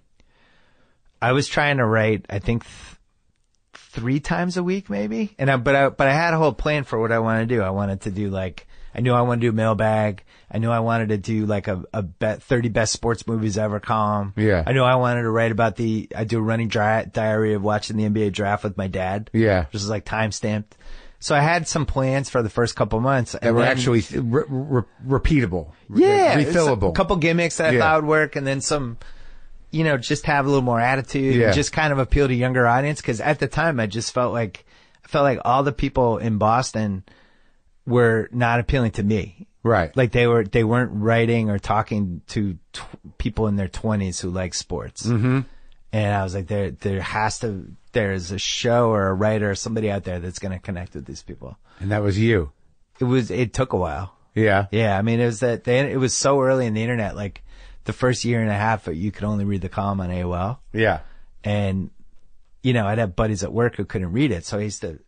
I was trying to write, I think 3 times a week maybe. But I had a whole plan for what I wanted to do. I wanted to do like, I knew I wanted to do mailbag. I knew I wanted to do like a 30 best sports movies ever column. Yeah. I knew I wanted to write about I do a running diary of watching the NBA draft with my dad. Yeah. Which is like time stamped. So I had some plans for the first couple months. That were actually repeatable. Yeah. Refillable. A couple gimmicks that I thought would work, and then some, just have a little more attitude and just kind of appeal to younger audience. Cause at the time I felt like all the people in Boston were not appealing to me. Right. Like they weren't writing or talking to people in their 20s who like sports. Mm-hmm. And I was like, there's a show or a writer or somebody out there that's going to connect with these people. And that was you. It took a while. Yeah. Yeah. I mean, it was so early in the internet, like the first year and a half, you could only read the column on AOL. Yeah. And, I'd have buddies at work who couldn't read it. So I used to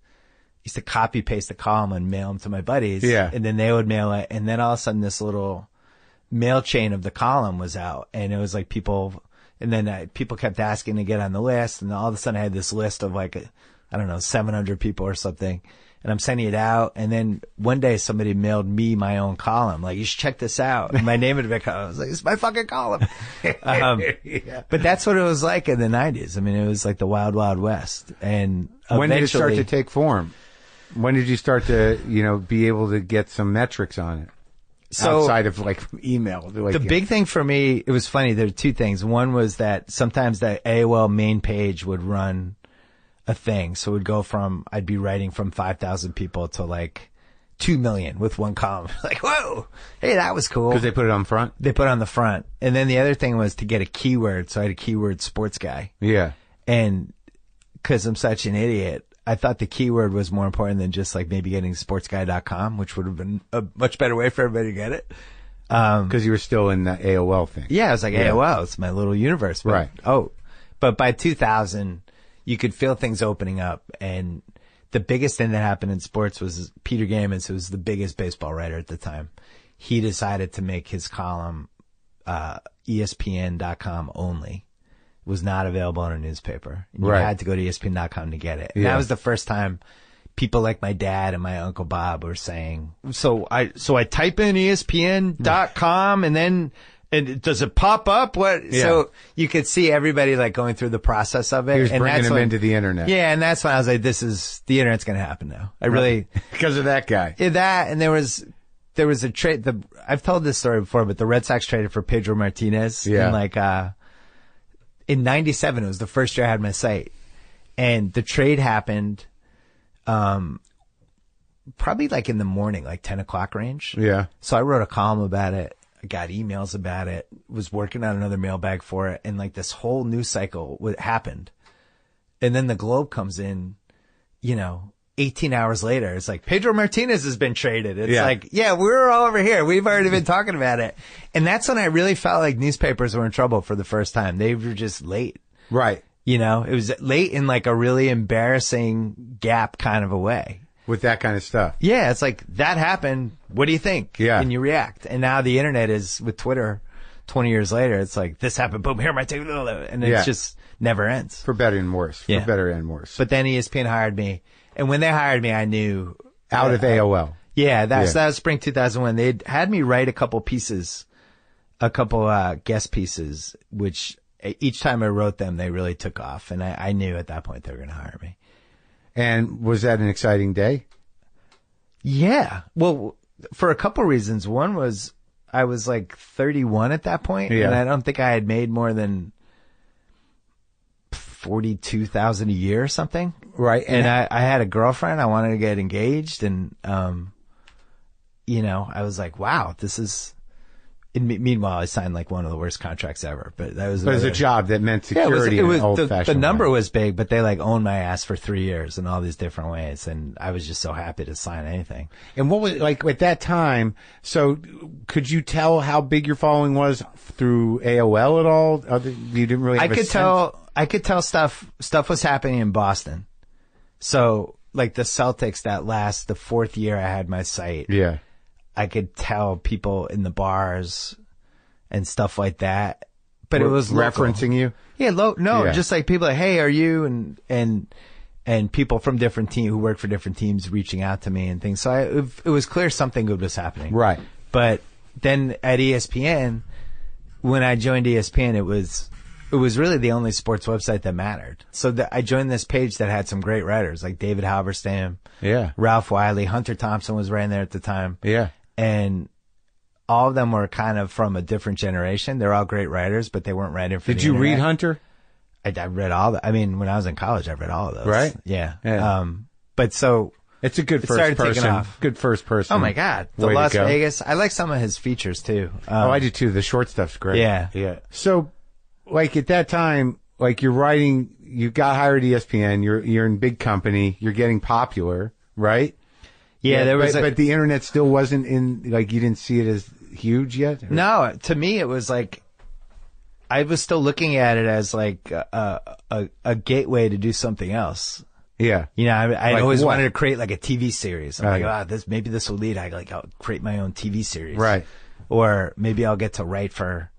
copy paste the column and mail them to my buddies. Yeah. And then they would mail it. And then all of a sudden this little mail chain of the column was out, and it was like people kept asking to get on the list. And all of a sudden I had this list of like, I don't know, 700 people or something. And I'm sending it out. And then one day somebody mailed me my own column. Like, you should check this out. And my name had been, I was like, it's my fucking column. Yeah. But that's what it was like in the 90s. I mean, it was like the wild, wild west. And when did it start to take form? When did you start to, be able to get some metrics on it? So, outside of like email. Like, the big thing for me, it was funny. There were two things. One was that sometimes the AOL main page would run a thing. So it would go from, I'd be writing from 5,000 people to like 2 million with one column. Like, whoa, hey, that was cool. Because they put it on front? They put it on the front. And then the other thing was to get a keyword. So I had a keyword sports guy. Yeah. And because I'm such an idiot, I thought the keyword was more important than just like maybe getting sportsguy.com, which would have been a much better way for everybody to get it. Because you were still in the AOL thing. Yeah, I was like, AOL, it's my little universe. But, right. But by 2000, you could feel things opening up. And the biggest thing that happened in sports was Peter Gamans, who was the biggest baseball writer at the time. He decided to make his column ESPN.com only. It was not available in a newspaper. You had to go to ESPN.com to get it. And that was the first time people like my dad and my Uncle Bob were saying, so I type in ESPN.com and then does it pop up? What? Yeah. So you could see everybody like going through the process of it. He was bringing them into the internet. Yeah. And that's when I was like, the internet's going to happen now. I really. Because of that guy. Yeah, that, and there was a trade, I've told this story before, but the Red Sox traded for Pedro Martinez. Yeah. And like, in 97, it was the first year I had my site. And the trade happened, probably like in the morning, like 10 o'clock range. Yeah. So I wrote a column about it. I got emails about it, was working on another mailbag for it. And like this whole news cycle happened. And then the Globe comes in, 18 hours later. It's like, Pedro Martinez has been traded. It's like, yeah, we're all over here. We've already been talking about it. And that's when I really felt like newspapers were in trouble for the first time. They were just late. Right. It was late in like a really embarrassing gap kind of a way. With that kind of stuff. Yeah. It's like, that happened. What do you think? Yeah. And you react. And now the internet is with Twitter 20 years later. It's like, this happened. Boom. Here, my take. And it's just never ends. For better and worse. For better and worse. But then ESPN hired me. And when they hired me, I knew. Out of AOL. Yeah, that was spring 2001. They had me write a couple guest pieces, which each time I wrote them, they really took off. And I knew at that point they were going to hire me. And was that an exciting day? Yeah. Well, for a couple reasons. One was I was like 31 at that point, and I don't think I had made more than $42,000 a year or something. Right. And I had a girlfriend. I wanted to get engaged. And, I was like, wow, this is, meanwhile, I signed like one of the worst contracts ever, but that was, but it was a job that meant security. It was the number was big, but they like owned my ass for 3 years in all these different ways. And I was just so happy to sign anything. And what was like at that time? So could you tell how big your following was through AOL at all? You didn't really have I could tell stuff was happening in Boston. So like the Celtics, the fourth year I had my site. Yeah. I could tell people in the bars and stuff like that. But it was referencing you? Yeah, just like people like, hey, are you? And people from different teams who work for different teams reaching out to me and things. So it was clear something good was happening. Right. But then at ESPN, when I joined ESPN, it was really the only sports website that mattered. So I joined this page that had some great writers like David Halberstam, Ralph Wiley, Hunter Thompson was writing there at the time. Yeah. And all of them were kind of from a different generation. They're all great writers, but they weren't writing for the internet. Did you read Hunter? I read all that. I mean, when I was in college, I read all of those. Right? Yeah. But so it's a good first person. Good first person. Oh my God. The Las Vegas. I like some of his features too. I do too. The short stuff's great. Yeah. Yeah. So like at that time, like you're writing, you got hired at ESPN, you're in big company, you're getting popular, right? Yeah, there was, but the internet still wasn't in, like, you didn't see it as huge yet? Or? No, to me, it was like, I was still looking at it as like a gateway to do something else. Yeah. You know, I like always what? wanted to create like a TV series. I'm like, maybe this will lead. I'll create my own TV series. Right. Or maybe I'll get to write for,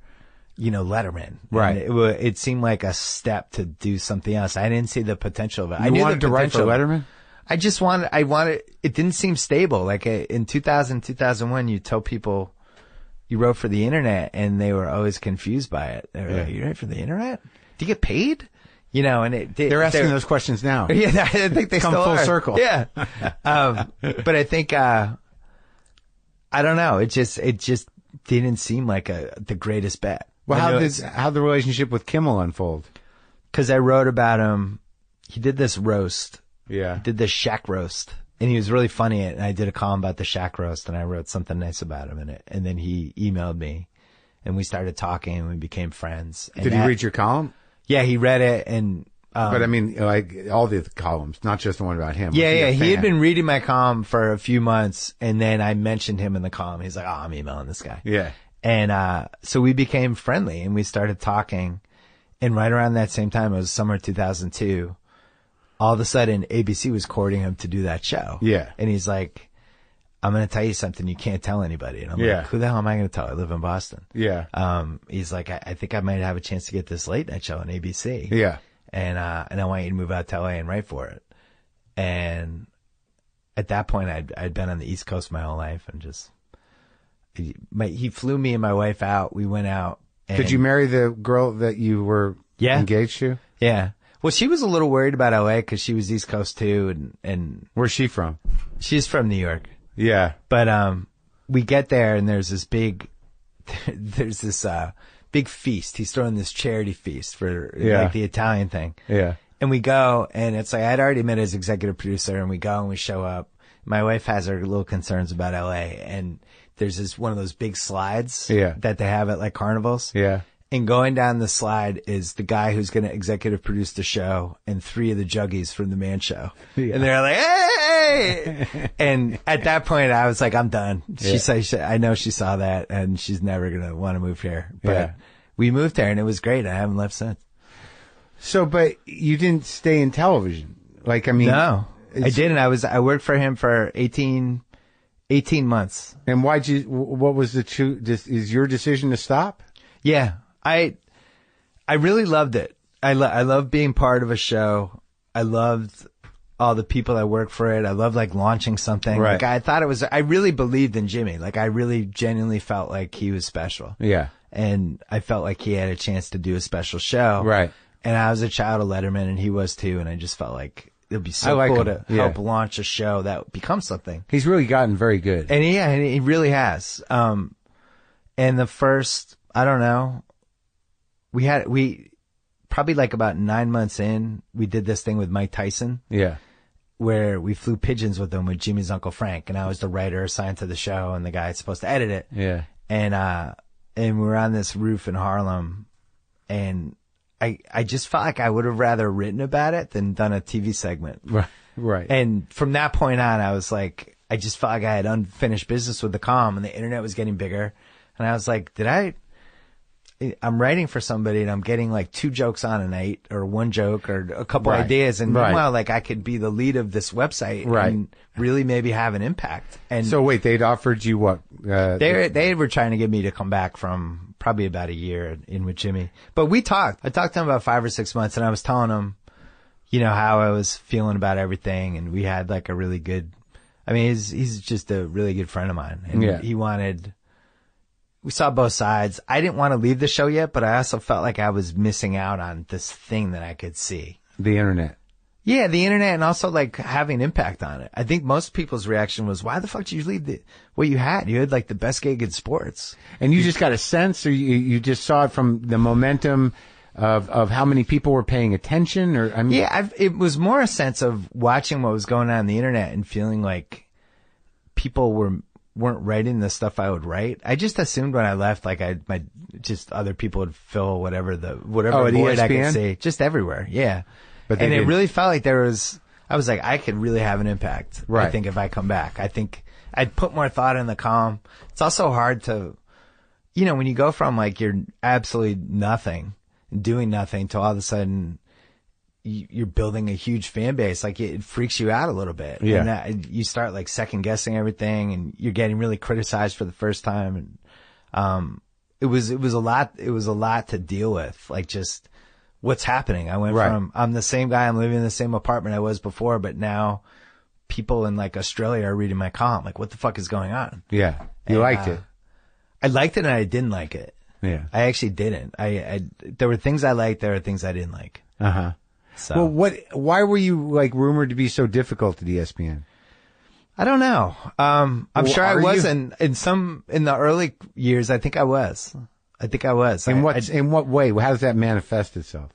Letterman. Right. And it seemed like a step to do something else. I didn't see the potential of it. I knew wanted the to write for Letterman? I wanted, it didn't seem stable. Like in 2000, 2001, you tell people you wrote for the internet and they were always confused by it. They were like, you write for the internet? Do you get paid? And they're asking those questions now. Yeah, I think they come still full are. circle. Yeah. But I think, I don't know. It just didn't seem like the greatest bet. Well, how'd the relationship with Kimmel unfold? Cause I wrote about him. He did this roast. Yeah. He did this Shaq roast. And he was really funny. And I did a column about the Shaq roast and I wrote something nice about him in it. And then he emailed me and we started talking and we became friends. And did he read your column? Yeah, he read it and, but I mean, like all the columns, not just the one about him. Yeah, yeah. He had been reading my column for a few months and then I mentioned him in the column. He's like, oh, I'm emailing this guy. Yeah. And, so we became friendly and we started talking. And right around that same time, it was summer 2002. All of a sudden, ABC was courting him to do that show. Yeah. And he's like, I'm going to tell you something you can't tell anybody. And I'm like, who the hell am I going to tell? I live in Boston. Yeah. He's like, I think I might have a chance to get this late night show on ABC. Yeah. And I want you to move out to LA and write for it. And at that point, I'd been on the East Coast my whole life and just, he flew me and my wife out. We went out. And, did you marry the girl that you were engaged to? Yeah. Well, she was a little worried about LA because she was East Coast too. And where's she from? She's from New York. Yeah. But, we get there and there's this big feast. He's throwing this charity feast for like the Italian thing. Yeah. And we go and it's like, I'd already met his executive producer and we go and we show up. My wife has her little concerns about LA and there's one of those big slides that they have at like carnivals. Yeah. And going down the slide is the guy who's going to executive produce the show and 3 of the juggies from the Man Show. Yeah. And they're like, hey! And at that point, I was like, I'm done. I know she saw that and she's never going to want to move here. But we moved there and it was great. I haven't left since. So, but you didn't stay in television. Like, I mean. No, I didn't. I worked for him for 18 months. And what was is your decision to stop? Yeah. I really loved it. I love being part of a show. I loved all the people that worked for it. I loved like launching something. Right. Like I thought I really believed in Jimmy. Like I really genuinely felt like he was special. Yeah. And I felt like he had a chance to do a special show. Right. And I was a child of Letterman and he was too. And I just felt like it'd be so cool to help launch a show that becomes something. He's really gotten very good. And he really has. And the first, I don't know, we probably like about 9 months in, we did this thing with Mike Tyson. Yeah. Where we flew pigeons with him with Jimmy's Uncle Frank. And I was the writer assigned to the show and the guy supposed to edit it. Yeah. And we were on this roof in Harlem and I just felt like I would have rather written about it than done a TV segment. Right. Right. And from that point on, I was like, I just felt like I had unfinished business with the comm and the internet was getting bigger. And I was like, I'm writing for somebody and I'm getting like 2 jokes on a night or 1 joke or a couple ideas. And meanwhile, like I could be the lead of this website and really maybe have an impact. And so wait, they'd offered you what? They were trying to get me to come back from probably about a year in with Jimmy. But we talked. I talked to him about 5 or 6 months and I was telling him, how I was feeling about everything. And we had like a really good, he's just a really good friend of mine. And we saw both sides. I didn't want to leave the show yet, but I also felt like I was missing out on this thing that I could see. The internet. Yeah, the internet and also like having impact on it. I think most people's reaction was, why the fuck did you leave what you had? You had like the best gig in sports. And you just got a sense or you just saw it from the momentum of how many people were paying attention it was more a sense of watching what was going on the internet and feeling like people weren't writing the stuff I would write. I just assumed when I left, like just other people would fill whatever void I could see, just everywhere. Yeah. But it really felt like I was like, I could really have an impact. Right. I think if I come back, I think I'd put more thought in the column. It's also hard to, when you go from like you're absolutely nothing, doing nothing, to all of a sudden you're building a huge fan base. Like it freaks you out a little bit. Yeah. And you start like second guessing everything, and you're getting really criticized for the first time. And, it was a lot to deal with. Like just what's happening. I went from, I'm the same guy, I'm living in the same apartment I was before, but now people in like Australia are reading my column. Like, what the fuck is going on? Yeah. You liked it. I liked it and I didn't like it. Yeah. I actually didn't. There were things I liked, there were things I didn't like. Uh-huh. So. Well, why were you like rumored to be so difficult at ESPN? I don't know. I'm sure I was you? in the early years. I think I was. In what way? How does that manifest itself?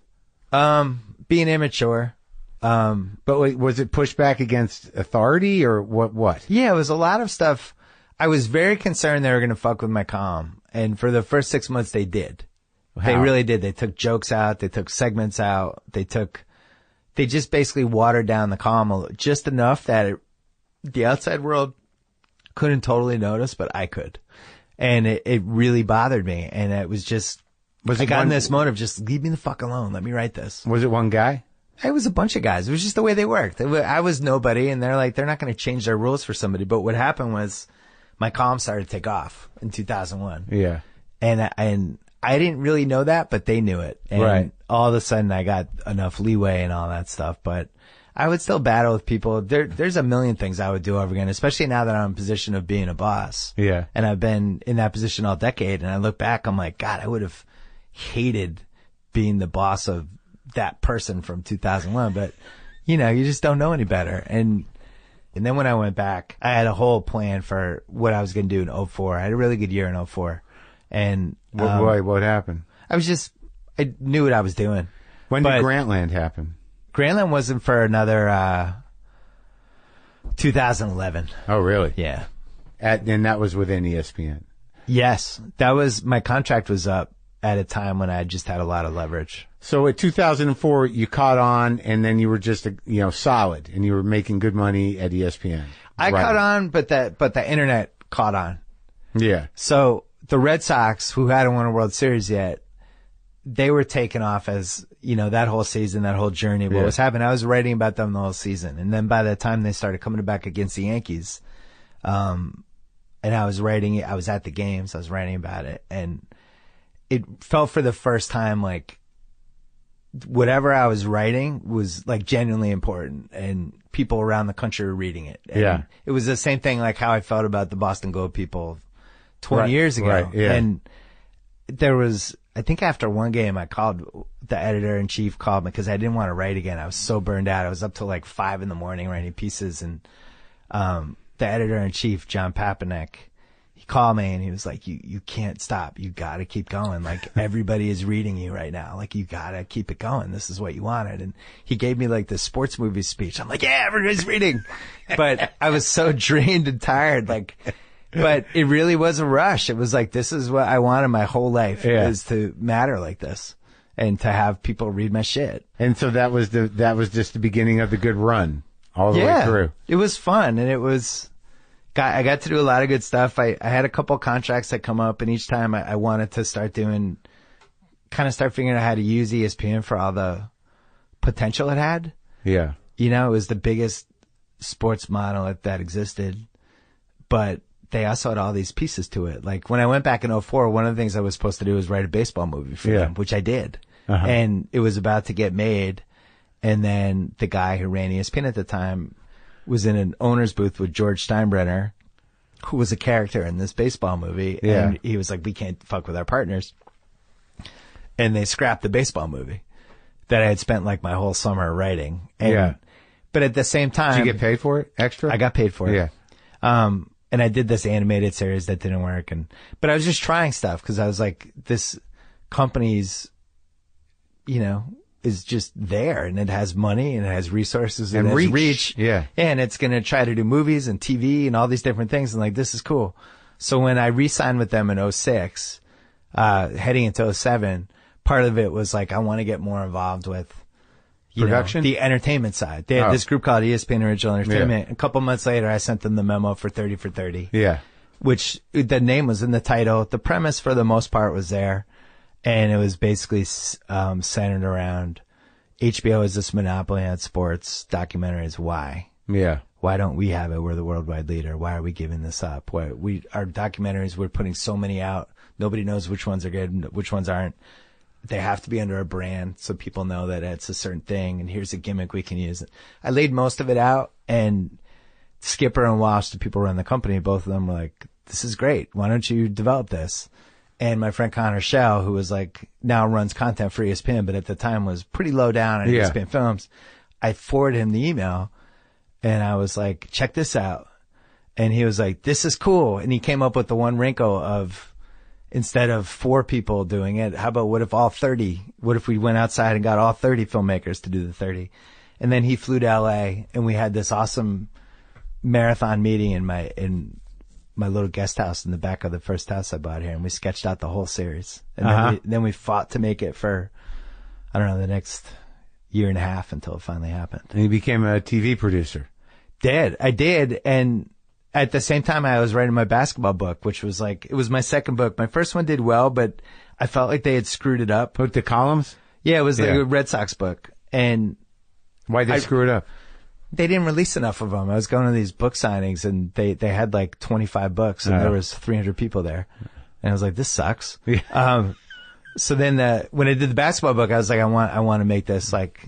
Being immature. But wait, was it pushback against authority or what? Yeah, it was a lot of stuff. I was very concerned they were going to fuck with my column. And for the first 6 months, they did. How? They really did. They took jokes out. They took segments out. They just basically watered down the column just enough that the outside world couldn't totally notice, but I could. And it really bothered me. And it was just, I got in this mode of just leave me the fuck alone. Let me write this. Was it one guy? It was a bunch of guys. It was just the way they worked. I was nobody, and they're like, they're not going to change their rules for somebody. But what happened was my column started to take off in 2001. Yeah. And I didn't really know that, but they knew it. And all of a sudden I got enough leeway and all that stuff. But I would still battle with people. There's a million things I would do over again, especially now that I'm in a position of being a boss. Yeah. And I've been in that position all decade. And I look back, I'm like, God, I would have hated being the boss of that person from 2001. But, you just don't know any better. And then when I went back, I had a whole plan for what I was going to do in 2004. I had a really good year in 2004. And what happened? I knew what I was doing. When did Grantland happen? Grantland wasn't for another 2011. Oh, really? Yeah. And that was within ESPN? Yes. My contract was up at a time when I just had a lot of leverage. So at 2004, you caught on, and then you were just, solid, and you were making good money at ESPN. I caught on, but the internet caught on. Yeah. So the Red Sox, who hadn't won a World Series yet, they were taken off as, that whole season, that whole journey, what was happening. I was writing about them the whole season. And then by the time they started coming back against the Yankees, and I was at the games, I was writing about it. And it felt for the first time like whatever I was writing was like genuinely important, and people around the country were reading it. And it was the same thing like how I felt about the Boston Globe people 20 years ago. Right, yeah. And there was, I think after one game, I called the editor-in-chief, called me because I didn't want to write again. I was so burned out. I was up till like 5 a.m. writing pieces. And the editor-in-chief, John Papanek, he called me and he was like, you can't stop. You got to keep going. Like everybody is reading you right now. Like you got to keep it going. This is what you wanted. And he gave me like the sports movie speech. I'm like, yeah, everybody's reading. But I was so drained and tired. But it really was a rush. It was like, this is what I wanted my whole life, is to matter like this and to have people read my shit. And so that was just the beginning of the good run all the way through. It was fun. And I got to do a lot of good stuff. I had a couple contracts that come up, and each time I wanted to start figuring out how to use ESPN for all the potential it had. Yeah. It was the biggest sports model that existed, but they also had all these pieces to it. Like when I went back in 2004, one of the things I was supposed to do was write a baseball movie for them, which I did. Uh-huh. And it was about to get made. And then the guy who ran ESPN at the time was in an owner's booth with George Steinbrenner, who was a character in this baseball movie. Yeah. And he was like, we can't fuck with our partners. And they scrapped the baseball movie that I had spent like my whole summer writing. And, but at the same time, did you get paid for it extra? I got paid for it. Yeah. And I did this animated series that didn't work. But I was just trying stuff because I was like, this company's, is just there, and it has money and it has resources and it has reach. Yeah. And it's going to try to do movies and TV and all these different things. And like, this is cool. So when I re-signed with them in 2006, heading into 2007, part of it was like, I want to get more involved with, production? The entertainment side. They had this group called ESPN Original Entertainment. A couple months later, I sent them the memo for 30 for 30. Yeah. Which the name was in the title. The premise for the most part was there. And it was basically centered around HBO is this monopoly on sports documentaries. Why? Yeah. Why don't we have it? We're the worldwide leader. Why are we giving this up? Our documentaries, we're putting so many out. Nobody knows which ones are good, which ones aren't. They have to be under a brand so people know that it's a certain thing. And here's a gimmick we can use. I laid most of it out, and Skipper and Walsh, the people who run the company, both of them were like, this is great. Why don't you develop this? And my friend Connor Schell, who was like, now runs content for ESPN, but at the time was pretty low down on ESPN Films. I forwarded him the email and I was like, check this out. And he was like, this is cool. And he came up with the one wrinkle of, instead of 4 people doing it, how about what if we went outside and got all 30 filmmakers to do the 30? And then he flew to LA and we had this awesome marathon meeting in my little guest house in the back of the first house I bought here, and we sketched out the whole series. And then we fought to make it for, I don't know, the next year and a half until it finally happened. And you became a TV producer. I did. And at the same time, I was writing my basketball book, which was like, it was my second book. My first one did well, but I felt like they had screwed it up. Put the columns? Yeah, it was like a Red Sox book. And why'd they screw it up? They didn't release enough of them. I was going to these book signings and they had like 25 books and there was 300 people there. And I was like, this sucks. Yeah. So then when I did the basketball book, I was like, I want to make this like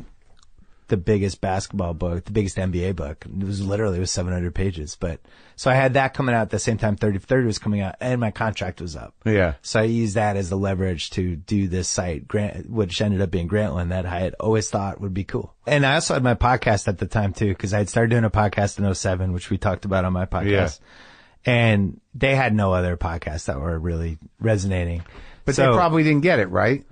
the biggest basketball book, the biggest NBA book. It was 700 pages. But so I had that coming out at the same time 30 for 30 was coming out and my contract was up. Yeah. So I used that as the leverage to do this site, which ended up being Grantland, that I had always thought would be cool. And I also had my podcast at the time too, because I had started doing a podcast in 2007, which we talked about on my podcast. Yeah. And they had no other podcasts that were really resonating. But they probably didn't get it, right?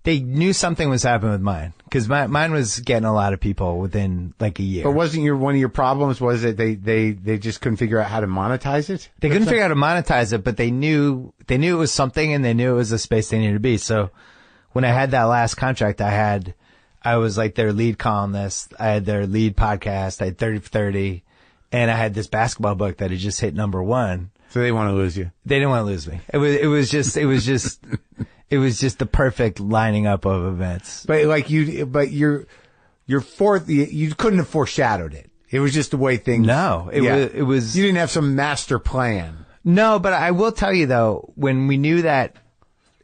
They knew something was happening with mine, because mine was getting a lot of people within like a year. But wasn't one of your problems was that they just couldn't figure out how to monetize it? They couldn't figure out how to monetize it, but they knew it was something and they knew it was a space they needed to be. So when I had that last contract, I was like their lead columnist. I had their lead podcast. I had 30 for 30, and I had this basketball book that had just hit #1. So they want to lose you. They didn't want to lose me. It was just the perfect lining up of events. But your fourth, you couldn't have foreshadowed it. It was just the way things. No, it was. You didn't have some master plan. No, but I will tell you though, when we knew that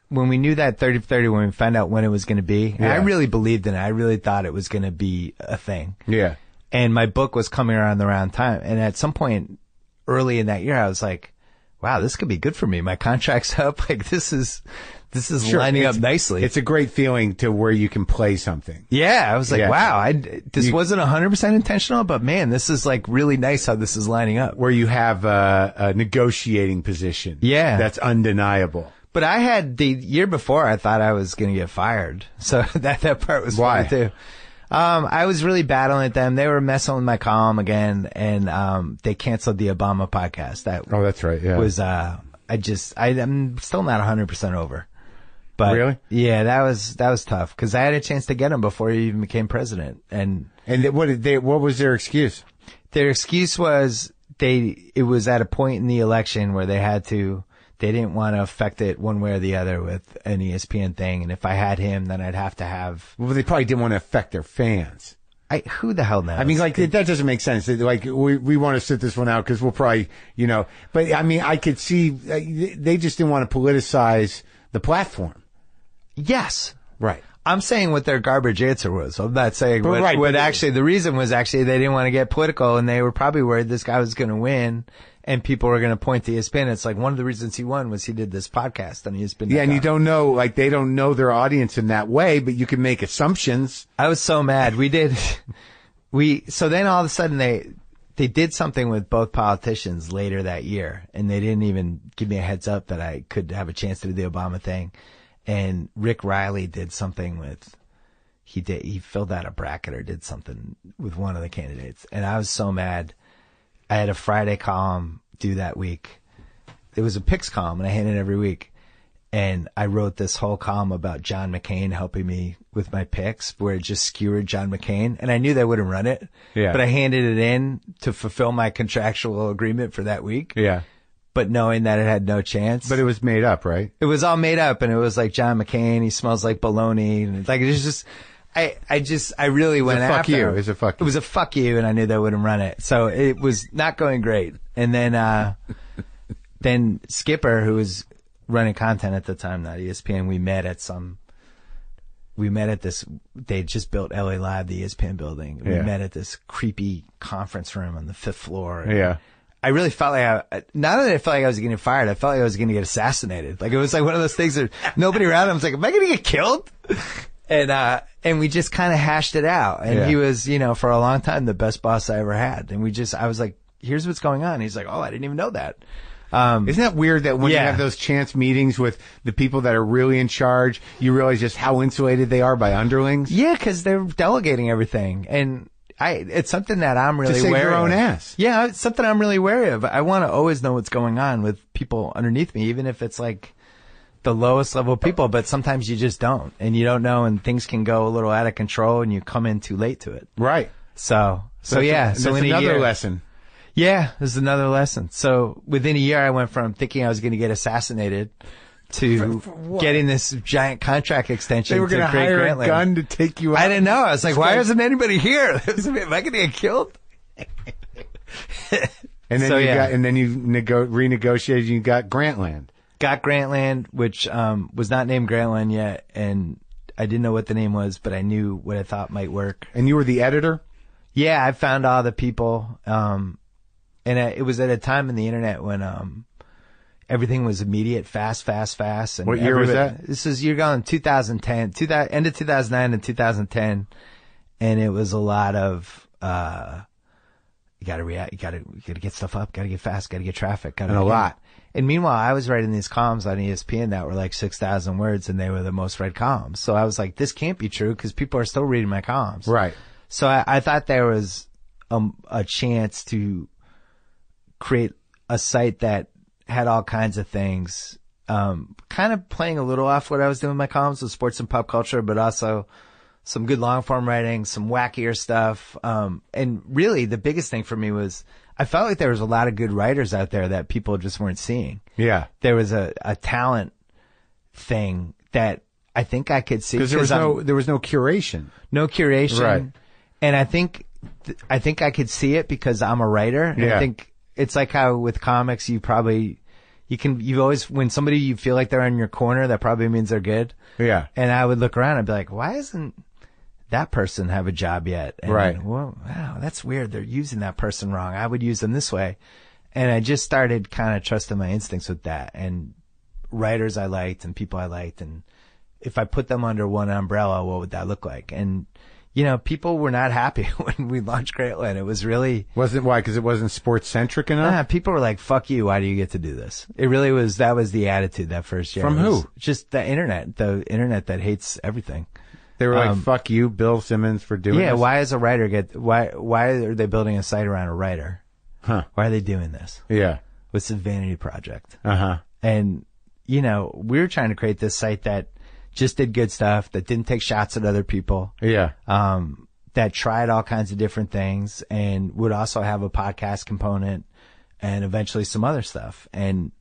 30 for 30, when we found out when it was going to be, I really believed in it. I really thought it was going to be a thing. Yeah. And my book was coming around the round time. And at some point early in that year, I was like, wow, this could be good for me. My contract's up. Like this is lining up nicely. It's a great feeling to where you can play something. Yeah. I was like, wow, this wasn't 100% intentional, but man, this is like really nice how this is lining up. Where you have a negotiating position. Yeah. That's undeniable. But I had the year before, I thought I was going to get fired. So that part was funny too. I was really battling at them. They were messing with my column again, and they canceled the Obama podcast. That's right. Yeah. Was I'm still not 100% over. But really? Yeah, that was tough because I had a chance to get him before he even became president. And what was their excuse? Their excuse was it was at a point in the election where they didn't want to affect it one way or the other with an ESPN thing. And if I had him, then I'd have to have. Well, they probably didn't want to affect their fans. Who the hell knows? I mean, like, that doesn't make sense. Like, we want to sit this one out because we'll probably, but I mean, I could see they just didn't want to politicize the platform. Yes. Right. I'm saying what their garbage answer was. I'm not saying the reason was actually they didn't want to get political and they were probably worried this guy was going to win and people were going to point to ESPN. It's like one of the reasons he won was he did this podcast on ESPN. Yeah, and you don't know, like they don't know their audience in that way, but you can make assumptions. I was so mad. So then all of a sudden they did something with both politicians later that year and they didn't even give me a heads up that I could have a chance to do the Obama thing. And Rick Riley did something he filled out a bracket or did something with one of the candidates. And I was so mad. I had a Friday column due that week. It was a picks column and I had it every week. And I wrote this whole column about John McCain helping me with my picks, where it just skewered John McCain. And I knew they wouldn't run it. Yeah. But I handed it in to fulfill my contractual agreement for that week. Yeah. But knowing that it had no chance. But it was made up, right? It was all made up, and it was like John McCain, he smells like bologna. And like, it was just, I really went after. Fuck you. It was a fuck you. It was a fuck you, and I knew they wouldn't run it. So it was not going great. And then Skipper, who was running content at the time, not ESPN, we met at this, they just built LA Live, the ESPN building. We met at this creepy conference room on the 5th floor. Yeah. I really felt like not that I felt like I was getting fired, I felt like I was going to get assassinated. Like, it was like one of those things that nobody around him was like, am I going to get killed? And we just kind of hashed it out. And he was, for a long time, the best boss I ever had. And I was like, here's what's going on. He's like, oh, I didn't even know that. Isn't that weird that when you have those chance meetings with the people that are really in charge, you realize just how insulated they are by underlings? Yeah, because they're delegating everything. And it's something that I'm really wary of. To save your own ass. Yeah, it's something I'm really wary of. I want to always know what's going on with people underneath me, even if it's like the lowest level people, but sometimes you just don't. And you don't know, and things can go a little out of control, and you come in too late to it. Right. So yeah. So in another lesson. Yeah, this is another lesson. So within a year, I went from thinking I was going to get assassinated to getting this giant contract extension. They were going to hire Grantland. A gun to take you out. I didn't know. I was like, why isn't anybody here? Am I going to get killed? And then you renegotiated. You got Grantland. Got Grantland, which was not named Grantland yet, and I didn't know what the name was, but I knew what I thought might work. And you were the editor? Yeah, I found all the people. And it was at a time in the internet when everything was immediate, fast. And what year was that? This is, you're going 2010, end of 2009 and 2010. And it was a lot of, you gotta react, you gotta get stuff up, gotta get fast, gotta get traffic. And a lot. And meanwhile, I was writing these columns on ESPN that were like 6,000 words, and they were the most read columns. So I was like, this can't be true, because people are still reading my columns. Right. So I thought there was a chance to create a site that had all kinds of things, kind of playing a little off what I was doing in my columns with sports and pop culture, but also some good long form writing, some wackier stuff. And really the biggest thing for me was I felt like there was a lot of good writers out there that people just weren't seeing. Yeah. There was a talent thing that I think I could see. Because there was no curation. No curation. Right. And I think I could see it because I'm a writer. And I think it's like how with comics, you always, when somebody you feel like they're in your corner, that probably means they're good. Yeah. And I would look around and be like, why isn't that person have a job yet? And, right. Well, wow, that's weird. They're using that person wrong. I would use them this way. And I just started kind of trusting my instincts with that, and writers I liked and people I liked. And if I put them under one umbrella, what would that look like? And people were not happy when we launched Grantland. It was really... Wasn't why? Because it wasn't sports-centric enough? People were like, fuck you, why do you get to do this? It really was, that was the attitude that first year. From who? Just the internet that hates everything. They were like, fuck you, Bill Simmons, for doing this? Yeah, why is a writer why are they building a site around a writer? Huh. Why are they doing this? Yeah. What's a vanity project? Uh-huh. And, we were trying to create this site that just did good stuff, that didn't take shots at other people. Yeah. That tried all kinds of different things and would also have a podcast component and eventually some other stuff. And,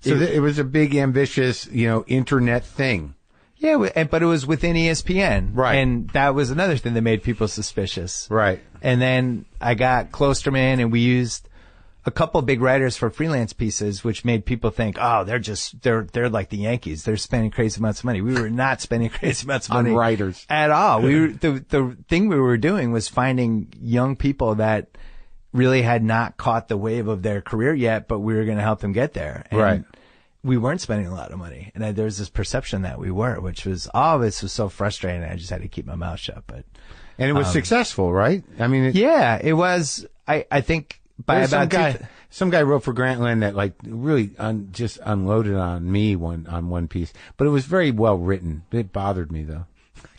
it was a big, ambitious, internet thing. Yeah, but it was within ESPN. Right. And that was another thing that made people suspicious. Right. And then I got Klosterman, and we used a couple of big writers for freelance pieces, which made people think, oh, they're like the Yankees. They're spending crazy amounts of money. We were not spending crazy amounts of money on writers at all. The thing we were doing was finding young people that really had not caught the wave of their career yet, but we were going to help them get there. And right. We weren't spending a lot of money. And there was this perception that we were, which was, all of this was so frustrating. I just had to keep my mouth shut. And it was successful, right? I mean, yeah, it was. I think by about some guy wrote for Grantland that like really just unloaded on me on one piece, but it was very well written. It bothered me though.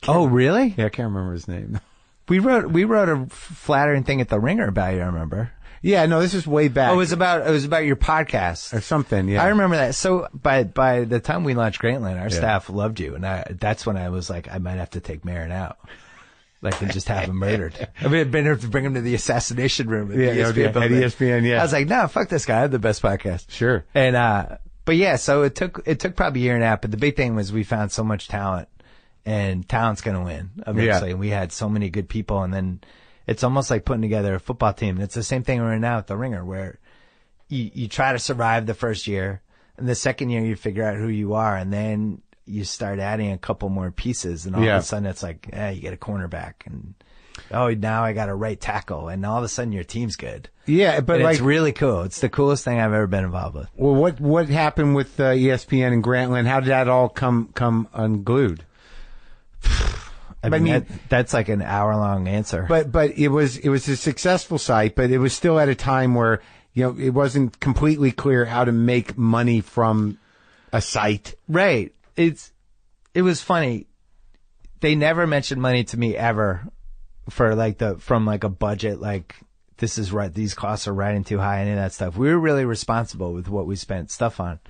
Oh, really? Yeah, I can't remember his name. We wrote a flattering thing at the Ringer about you, I remember. Yeah, no, this is way back. Oh, it was about your podcast or something. Yeah, I remember that. So by the time we launched Grantland, our staff loved you, and that's when I was like, I might have to take Maron out. Like, and just have him murdered. I mean, I'd been able to bring him to the assassination room at ESPN. Yeah. I was like, no, fuck this guy. I have the best podcast. Sure. And, but yeah, so it took probably a year and a half, but the big thing was we found so much talent, and talent's going to win eventually. And we had so many good people, and then it's almost like putting together a football team. And it's the same thing right now at the Ringer, where you try to survive the first year, and the second year you figure out who you are, and then you start adding a couple more pieces, and all of a sudden it's like, you get a cornerback, and now I got a right tackle, and all of a sudden your team's good. Yeah, but it's really cool. It's the coolest thing I've ever been involved with. Well, what happened with ESPN and Grantland? How did that all come unglued? I mean that's like an hour-long answer. But it was a successful site, but it was still at a time where, it wasn't completely clear how to make money from a site. Right. It was funny. They never mentioned money to me ever for from a budget, like this is right, these costs are riding too high, any of that stuff. We were really responsible with what we spent stuff on.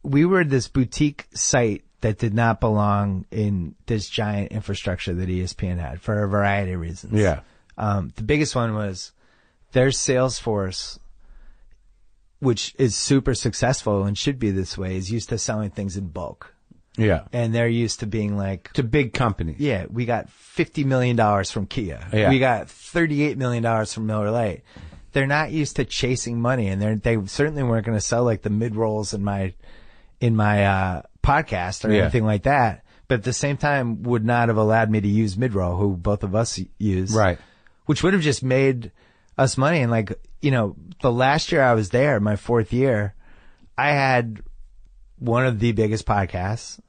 We were this boutique site that did not belong in this giant infrastructure that ESPN had for a variety of reasons. Yeah. The biggest one was their sales force, which is super successful and should be this way, is used to selling things in bulk. Yeah. And they're used to being like... to big companies. Yeah. We got $50 million from Kia. Yeah. We got $38 million from Miller Lite. They're not used to chasing money, and they certainly weren't going to sell like the mid-rolls in my podcast or anything like that. But at the same time, would not have allowed me to use mid-roll, who both of us use. Right. Which would have just made us money. And the last year I was there, my fourth year, I had one of the biggest podcasts,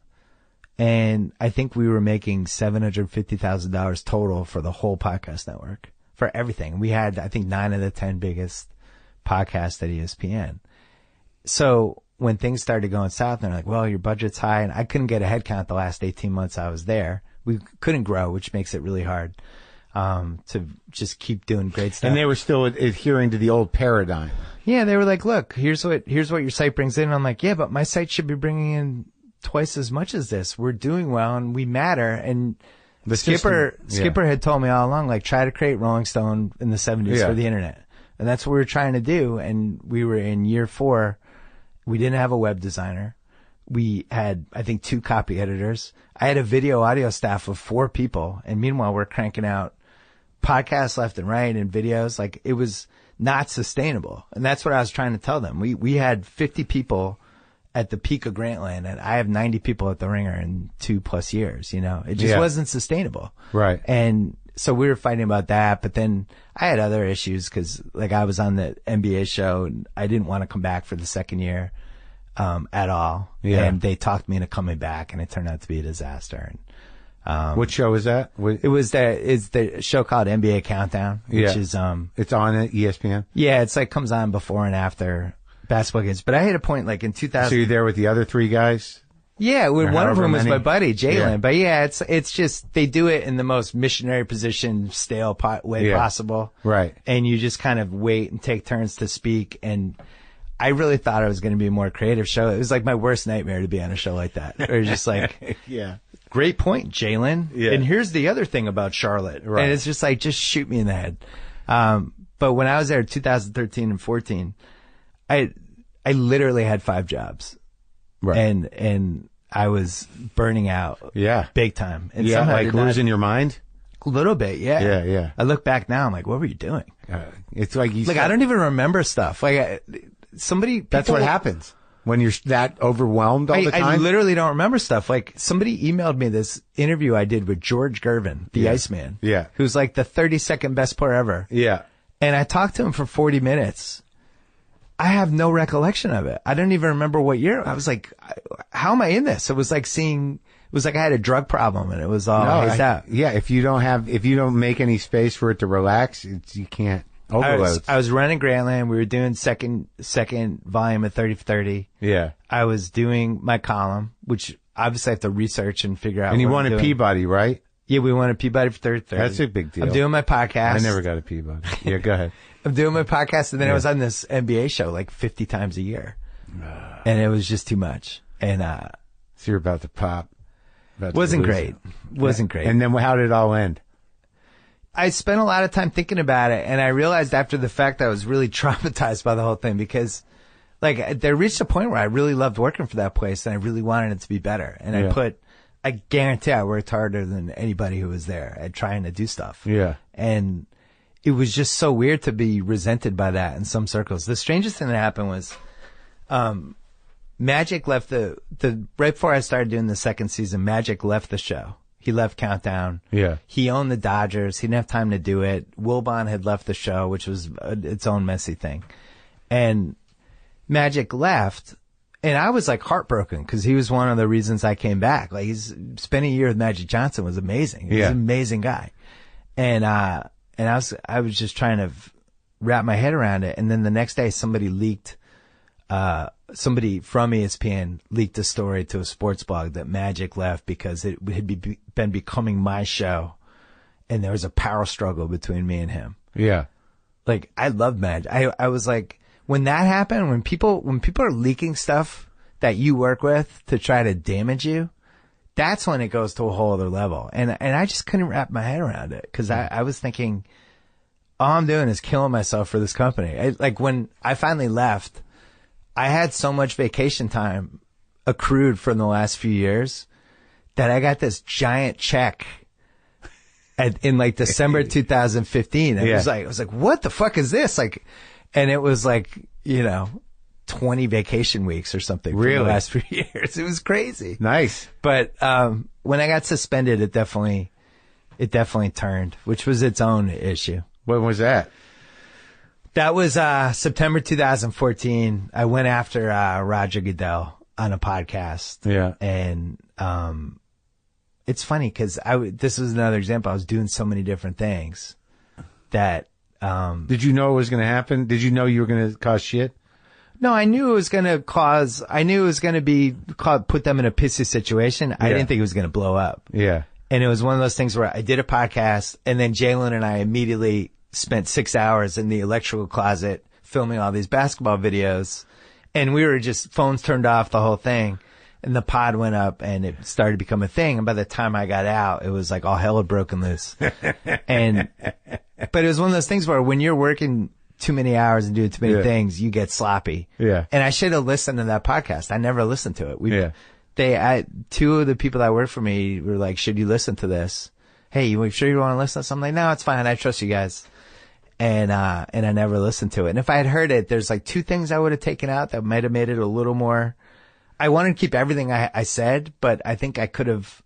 and I think we were making $750,000 total for the whole podcast network, for everything. We had, I think, 9 of the 10 biggest podcasts at ESPN. So when things started going south, they're like, well, your budget's high, and I couldn't get a head count the last 18 months I was there. We couldn't grow, which makes it really hard. To just keep doing great stuff. And they were still adhering to the old paradigm. Yeah, they were like, look, here's what your site brings in. And I'm like, yeah, but my site should be bringing in twice as much as this. We're doing well and we matter. And Skipper had told me all along, like, try to create Rolling Stone in the 70s for the internet. And that's what we were trying to do. And we were in year 4. We didn't have a web designer. We had, I think, 2 copy editors. I had a video audio staff of 4 people. And meanwhile, we're cranking out podcasts left and right and videos. Like, it was not sustainable. And that's what I was trying to tell them. We had 50 people at the peak of Grantland, and I have 90 people at the Ringer in 2+ years. It just wasn't sustainable. Right. And so we were fighting about that, but then I had other issues because, like, I was on the NBA show and I didn't want to come back for the second year at all. Yeah. And they talked me into coming back, and it turned out to be a disaster. And what show is that? It's the show called NBA Countdown, which is it's on at ESPN. Yeah, it's like comes on before and after basketball games. But I hit a point like in 2000. So you're there with the other 3 guys? Yeah, one of them was my buddy Jalen. Yeah. But yeah, it's just they do it in the most missionary position, stale way possible. Right. And you just kind of wait and take turns to speak. And I really thought it was going to be a more creative show. It was like my worst nightmare to be on a show like that. Or just like, yeah. Great point, Jalen. Yeah. And here's the other thing about Charlotte. Right. And it's just like, just shoot me in the head. But when I was there in 2013 and 14, I literally had 5 jobs. Right. And I was burning out. Yeah. Big time. And like losing your mind? A little bit, yeah. Yeah, yeah. I look back now, I'm like, what were you doing? It's like you I don't even remember stuff. Like, that's what happens. When you're that overwhelmed all the time? I literally don't remember stuff. Like, somebody emailed me this interview I did with George Gervin, the Iceman. Yeah. Who's like the 32nd best player ever. Yeah. And I talked to him for 40 minutes. I have no recollection of it. I don't even remember what year. I was like, how am I in this? It was like I had a drug problem and it was all hazed out. Yeah. If you don't make any space for it to relax, you can't. I was running Grantland. We were doing second volume of 30 for 30. Yeah. I was doing my column, which obviously I have to research and figure out. And you won a Peabody, right? Yeah, we won a Peabody for third. That's a big deal. I'm doing my podcast. I never got a Peabody. Yeah, go ahead. I'm doing my podcast, and then I was on this NBA show like 50 times a year. And it was just too much. And so you're about to pop. Wasn't great. Wasn't great. And then how did it all end? I spent a lot of time thinking about it, and I realized after the fact I was really traumatized by the whole thing because, like, there reached a point where I really loved working for that place, and I really wanted it to be better. And I guarantee I worked harder than anybody who was there at trying to do stuff. Yeah. And it was just so weird to be resented by that in some circles. The strangest thing that happened was, Magic left the right before I started doing the second season, Magic left the show. He left Countdown. Yeah. He owned the Dodgers. He didn't have time to do it. Wilbon had left the show, which was its own messy thing. And Magic left, and I was like heartbroken because he was one of the reasons I came back. Like, spending a year with Magic Johnson was amazing. He was an amazing guy. And I was just trying to wrap my head around it. And then the next day somebody from ESPN leaked a story to a sports blog that Magic left because it had been becoming my show, and there was a power struggle between me and him. Yeah. Like, I love Magic. I was like, when that happened, when people are leaking stuff that you work with to try to damage you, that's when it goes to a whole other level. And I just couldn't wrap my head around it because I was thinking, all I'm doing is killing myself for this company. Like, when I finally left, I had so much vacation time accrued from the last few years that I got this giant check in like December 2015. I was like, what the fuck is this? Like, and it was like, 20 vacation weeks or something for the last few years. It was crazy. Nice. But, when I got suspended, it definitely turned, which was its own issue. When was that? That was September 2014. I went after Roger Goodell on a podcast. Yeah. And it's funny because this was another example. I was doing so many different things that. Did you know it was going to happen? Did you know you were going to cause shit? No, I knew it was going to put them in a pissy situation. Yeah. I didn't think it was going to blow up. Yeah. And it was one of those things where I did a podcast, and then Jalen and I immediately spent 6 hours in the electrical closet filming all these basketball videos, and we were just phones turned off, the whole thing, and the pod went up and it started to become a thing. And by the time I got out, it was like all hell had broken loose. But it was one of those things where when you're working too many hours and doing too many things, you get sloppy. Yeah. And I should have listened to that podcast. I never listened to it. Two of the people that work for me were like, should you listen to this? Hey, you sure you want to listen to something? Like, no, it's fine. I trust you guys. And I never listened to it. And if I had heard it, there's like two things I would have taken out that might have made it a little more. I wanted to keep everything I said, but I think I could have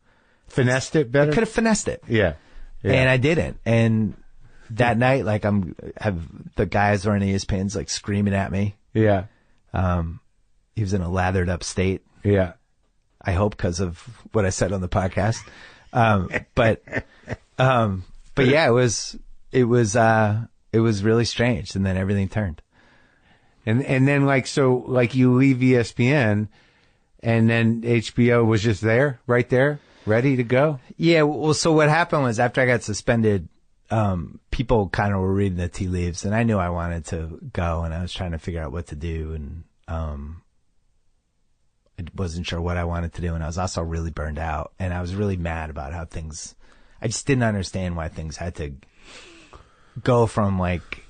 finessed it better. I could have finessed it. Yeah. And I didn't. And that night, like, have the guys running ESPN's like screaming at me. Yeah. He was in a lathered up state. Yeah. I hope because of what I said on the podcast. But yeah, it was really strange. And then everything turned. And then like you leave ESPN and then HBO was just there, right there, ready to go. Yeah. Well, so what happened was after I got suspended, people kind of were reading the tea leaves, and I knew I wanted to go, and I was trying to figure out what to do, and I wasn't sure what I wanted to do, and I was also really burned out, and I was really mad about how things. I just didn't understand why things had to go from like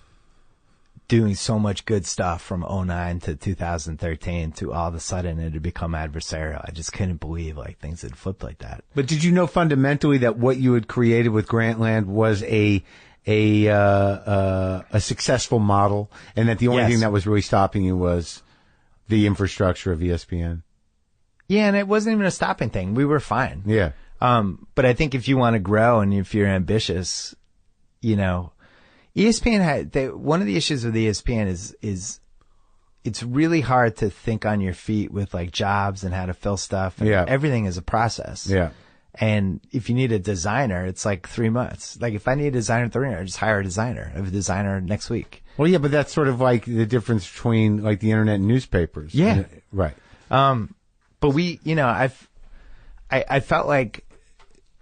doing so much good stuff from 2009 to 2013 to all of a sudden it had become adversarial. I just couldn't believe like things had flipped like that. But did you know fundamentally that what you had created with Grantland was a successful model, and that the only thing that was really stopping you was the infrastructure of ESPN? Yeah, and it wasn't even a stopping thing. We were fine. Yeah. But I think if you want to grow and if you're ambitious, ESPN one of the issues with ESPN is it's really hard to think on your feet with like jobs and how to fill stuff. And everything is a process. Yeah. And if you need a designer, it's like 3 months. Like if I need a designer in 3 months, I just hire a designer. I have a designer next week. Well, yeah, but that's sort of like the difference between like the internet and newspapers. Yeah. Right. But I felt like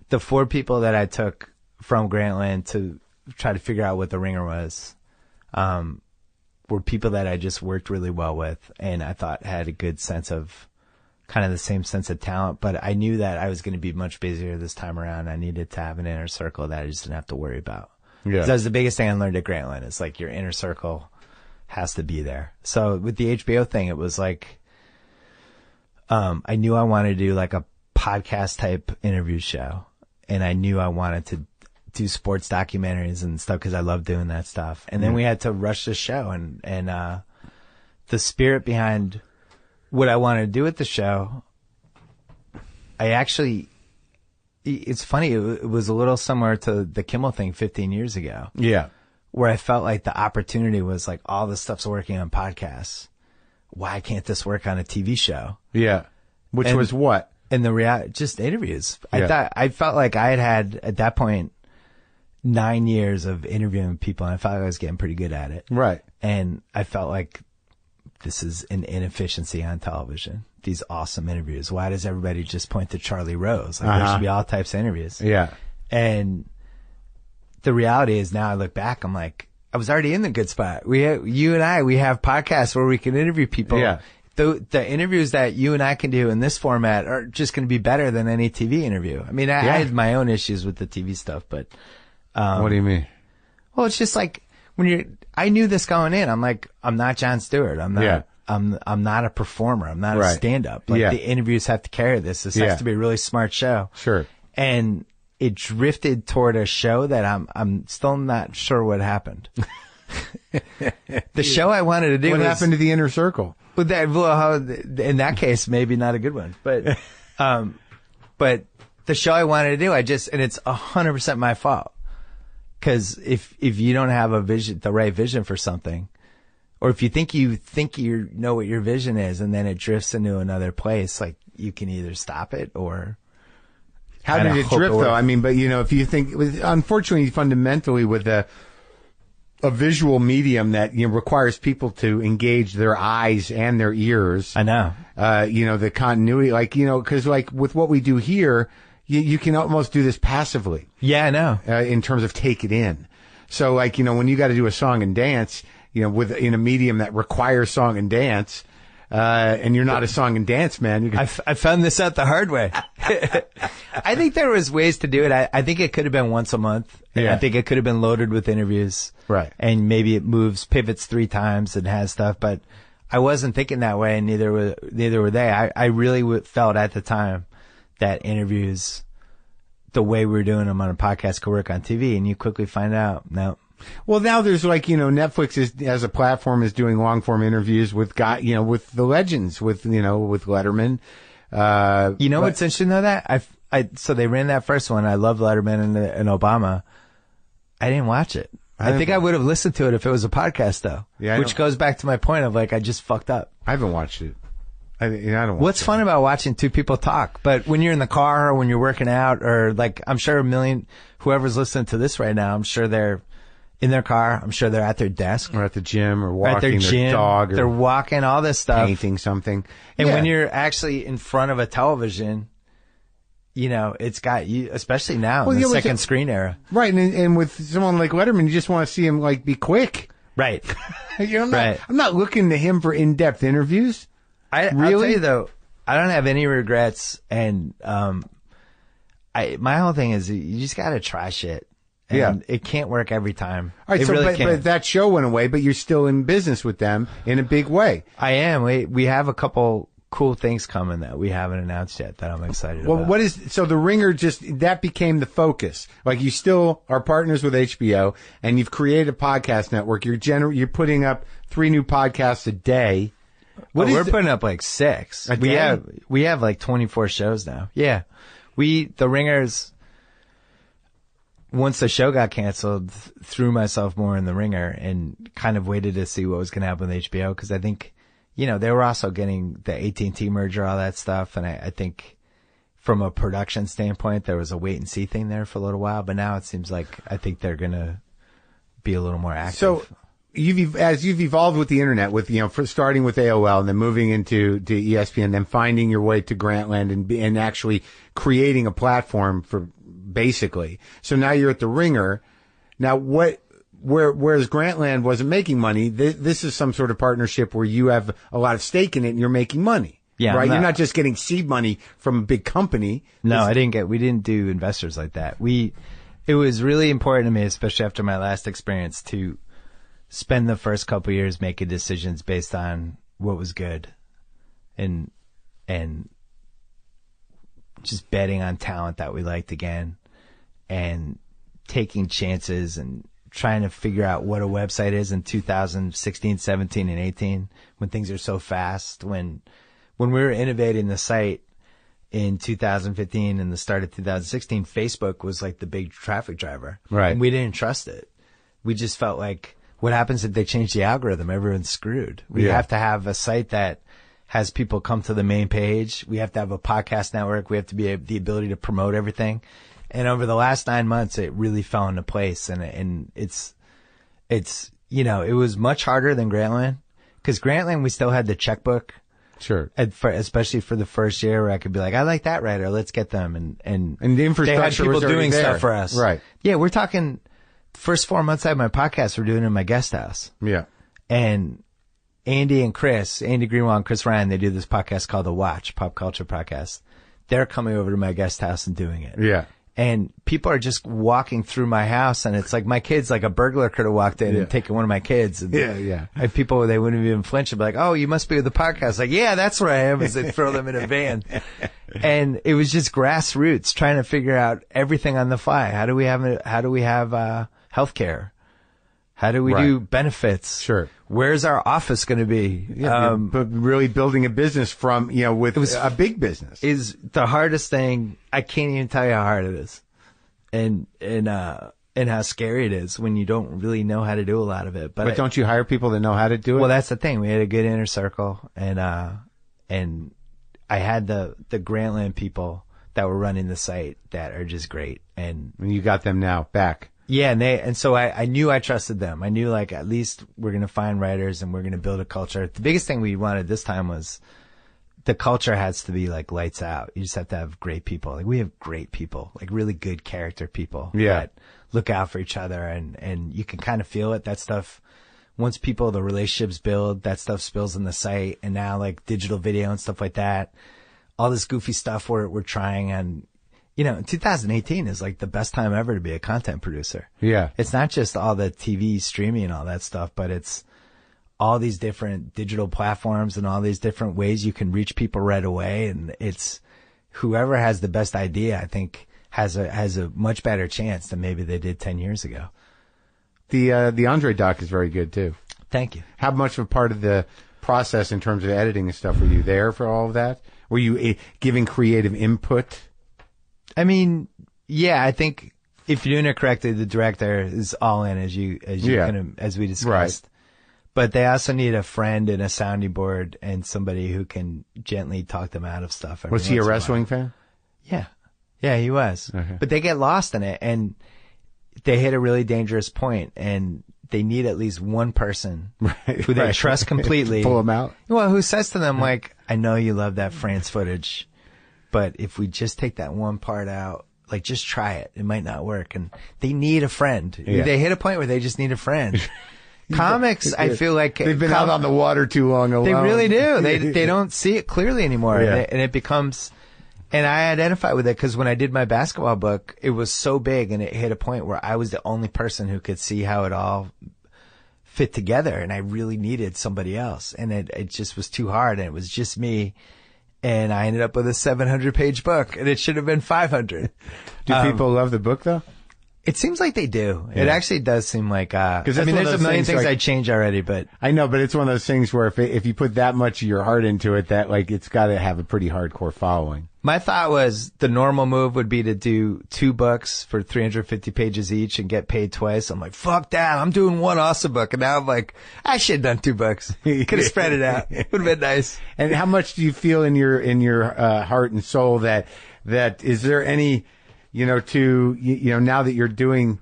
the 4 people that I took from Grantland to try to figure out what the Ringer was, were people that I just worked really well with, and I thought had a good sense of kind of the same sense of talent. But I knew that I was going to be much busier this time around. I needed to have an inner circle that I just didn't have to worry about. Yeah. That was the biggest thing I learned at Grantland. It's like your inner circle has to be there. So with the HBO thing, it was like, I knew I wanted to do like a podcast type interview show, and I knew I wanted to do sports documentaries and stuff because I love doing that stuff. And then we had to rush the show, and the spirit behind what I wanted to do with the show, it's funny. It was a little similar to the Kimmel thing 15 years ago. Yeah. Where I felt like the opportunity was like, all this stuff's working on podcasts. Why can't this work on a TV show? Yeah. Which was what? And the reality, just interviews. Yeah. I felt like I had at that point 9 years of interviewing people, and I felt like I was getting pretty good at it. Right. And I felt like this is an inefficiency on television. These awesome interviews. Why does everybody just point to Charlie Rose? Like there should be all types of interviews. Yeah. And the reality is now I look back, I'm like, I was already in the good spot. We have podcasts where we can interview people. Yeah. The interviews that you and I can do in this format are just going to be better than any TV interview. I mean, I had my own issues with the TV stuff, but, what do you mean? Well, it's just like I knew this going in. I'm like, I'm not Jon Stewart. I'm not a performer. I'm not a stand-up. Like the interviews have to carry this. This has to be a really smart show. Sure. And it drifted toward a show that I'm still not sure what happened. The show I wanted to do. What happened to the inner circle? In that case, maybe not a good one. But the show I wanted to do, and it's 100% my fault. Because if you don't have the right vision for something, or if you think you know what your vision is, and then it drifts into another place, like you can either stop it or. How did it drift though? I mean, but if you think, unfortunately, fundamentally with a visual medium that requires people to engage their eyes and their ears. I know. The continuity, because with what we do here, you can almost do this passively. Yeah, I know. In terms of take it in. So when you got to do a song and dance, in a medium that requires song and dance, and you're not a song and dance man. I found this out the hard way. I think there was ways to do it. I think it could have been once a month. Yeah. I think it could have been loaded with interviews. Right. And maybe it pivots 3 times and has stuff, but I wasn't thinking that way, and neither were they. I really felt at the time that interviews, the way we were doing them on a podcast, could work on TV, and you quickly find out, no. Well, now there's Netflix as a platform is doing long form interviews with with the legends, with Letterman. What's interesting though, that so they ran that first one. I love Letterman and Obama. I didn't watch it. I think I would have listened to it if it was a podcast though. Yeah. Which goes back to my point of like, I just fucked up. I haven't watched it. I don't. What's fun about watching 2 people talk? But when you're in the car or when you're working out, or like, I'm sure whoever's listening to this right now, I'm sure they're in their car. I'm sure they're at their desk or at the gym or walking their dog. Or they're walking, all this stuff, painting something. And when you're actually in front of a television, it's got you, especially now in the second screen era. Right. And with someone like Letterman, you just want to see him like be quick. Right. I'm not looking to him for in-depth interviews. I'll tell you though, I don't have any regrets, and my whole thing is you just got to try shit. And it can't work every time. All right, but that show went away, but you're still in business with them in a big way. I am. We have a couple cool things coming that we haven't announced yet that I'm excited about. So the Ringer that became the focus. Like, you still are partners with HBO, and you've created a podcast network. You're putting up 3 new podcasts a day. We're putting up like 6. We have like 24 shows now. Yeah. The Ringer's, once the show got canceled, threw myself more in the Ringer and kind of waited to see what was going to happen with HBO. Cause I think, they were also getting the AT&T merger, all that stuff. And I think from a production standpoint, there was a wait and see thing there for a little while, but now it seems like I think they're going to be a little more active. So as you've evolved with the internet, with starting with AOL and then moving into ESPN, then finding your way to Grantland and actually creating a platform for basically. So now you're at the Ringer. Now whereas Grantland wasn't making money, this is some sort of partnership where you have a lot of stake in it and you're making money. Yeah. Right? You're not just getting seed money from a big company. No, we didn't do investors like that. It was really important to me, especially after my last experience, to spend the first couple of years making decisions based on what was good and just betting on talent that we liked again and taking chances and trying to figure out what a website is in 2016, 17, and 18 when things are so fast. When we were innovating the site in 2015 and the start of 2016, Facebook was like the big traffic driver. Right. And we didn't trust it. We just felt like, what happens if they change the algorithm? Everyone's screwed. We have to have a site that has people come to the main page. We have to have a podcast network. We have to be the ability to promote everything. And over the last 9 months, it really fell into place. And it's, it was much harder than Grantland, because Grantland, we still had the checkbook. Sure. Especially for the first year, where I could be like, I like that writer. Let's get them. And the infrastructure they had people was already doing there. stuff for us. Right. Yeah. We're talking first 4 months I had my podcast, we're doing it in my guest house. Yeah. And Andy Greenwald and Chris Ryan, they do this podcast called The Watch, pop culture podcast. They're coming over to my guest house and doing it. Yeah. And people are just walking through my house, and it's like my kids, like a burglar could have walked in and taken one of my kids. And Yeah. I have people, they wouldn't even flinch and be like, oh, you must be with the podcast. Like, yeah, that's where I am, as they throw them in a van. And it was just grassroots, trying to figure out everything on the fly. How do we have healthcare? How do we do benefits? Sure. Where's our office going to be? Yeah, but really building a business from, with a big business is the hardest thing. I can't even tell you how hard it is. And how scary it is when you don't really know how to do a lot of it. But don't you hire people that know how to do it? Well, that's the thing. We had a good inner circle, and I had the Grantland people that were running the site that are just great. And you got them now back. Yeah, and so I knew I trusted them. I knew, like, at least we're going to find writers and we're going to build a culture. The biggest thing we wanted this time was the culture has to be like lights out. You just have to have great people. Like, we have great people, like really good character people that look out for each other, and you can kind of feel it. That stuff, once the relationships build, that stuff spills in the site. And now, like, digital video and stuff like that, all this goofy stuff we're trying. And 2018 is like the best time ever to be a content producer. Yeah. It's not just all the TV streaming and all that stuff, but it's all these different digital platforms and all these different ways you can reach people right away. And it's whoever has the best idea, I think, has a much better chance than maybe they did 10 years ago. The Andre doc is very good too. Thank you. How much of a part of the process in terms of editing and stuff were you there for all of that? Were you giving creative input? I mean, yeah, I think if you're doing it correctly, the director is all in, as we discussed. Right. But they also need a friend and a sounding board and somebody who can gently talk them out of stuff. Was he a wrestling fan? Yeah. Yeah, he was. Okay. But they get lost in it, and they hit a really dangerous point, and they need at least one person who they trust completely. Pull them out. Well, who says to them, like, I know you love that France footage, but if we just take that one part out, like, just try it. It might not work. And they need a friend. Yeah. They hit a point where they just need a friend. Comics, I feel like they've been out on the water too long alone. They really do. They don't see it clearly anymore. Yeah. And it becomes, and I identify with it because when I did my basketball book, it was so big and it hit a point where I was the only person who could see how it all fit together. And I really needed somebody else. And it just was too hard. And it was just me. And I ended up with a 700-page book, and it should have been 500. Do people love the book, though? It seems like they do. Yeah. It actually does seem like, there's a million things I'd change already, but. I know, but it's one of those things where if you put that much of your heart into it, that, like, it's got to have a pretty hardcore following. My thought was the normal move would be to do 2 books for 350 pages each and get paid twice. I'm like, fuck that. I'm doing one awesome book. And now I'm like, I should have done 2 books. Could have spread it out. Would have been nice. And how much do you feel in your heart and soul that is there any, now that you're doing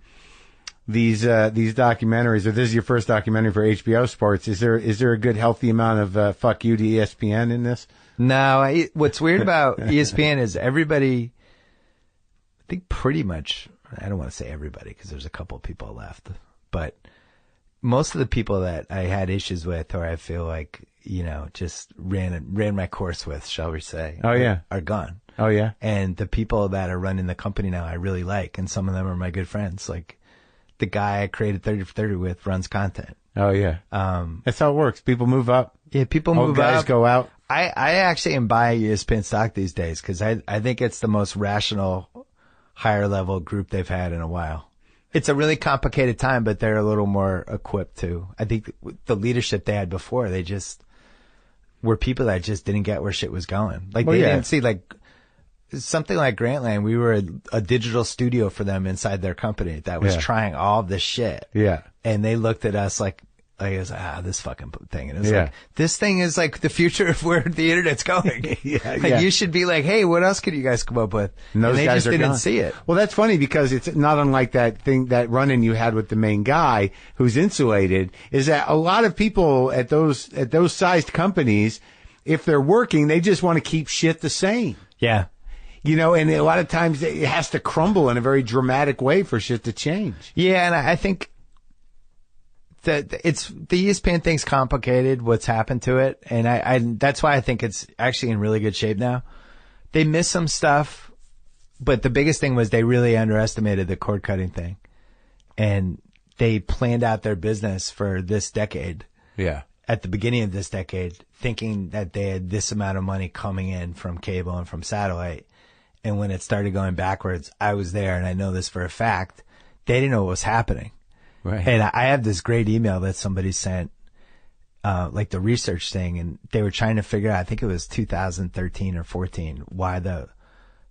these documentaries, or this is your first documentary for HBO Sports, is there a good healthy amount of fuck you to ESPN in this? No, what's weird about ESPN is everybody think pretty much, I don't want to say everybody because there's a couple of people left, but most of the people that I had issues with, or I feel like, just ran my course with, shall we say. Oh, yeah. Are gone. Oh, yeah. And the people that are running the company now, I really like. And some of them are my good friends. Like the guy I created 30 for 30 with runs content. Oh, yeah. That's how it works. People move up. Yeah, people move up. Guys go out. I actually am buying ESPN stock these days because I think it's the most rational, higher level group they've had in a while. It's a really complicated time, but they're a little more equipped to. I think the leadership they had before, they just were people that just didn't get where shit was going. Like they didn't see like something like Grantland. We were a digital studio for them inside their company that was trying all of this shit. Yeah. And they looked at us like it was this fucking thing. And it was like, this thing is like the future of where the internet's going. You should be like, hey, what else could you guys come up with? And those they guys just didn't see it. Well, that's funny because it's not unlike that thing, that run-in you had with the main guy who's insulated, is that a lot of people at those sized companies, if they're working, they just want to keep shit the same. Yeah. And a lot of times it has to crumble in a very dramatic way for shit to change. Yeah. And I think that the ESPN thing's complicated, what's happened to it. And I that's why I think it's actually in really good shape now. They missed some stuff, but the biggest thing was they really underestimated the cord cutting thing. And they planned out their business for this decade. Yeah. At the beginning of this decade, thinking that they had this amount of money coming in from cable and from satellite. And when it started going backwards, I was there and I know this for a fact. They didn't know what was happening. Right. And I have this great email that somebody sent, like the research thing, and they were trying to figure out, I think it was 2013 or 14, why the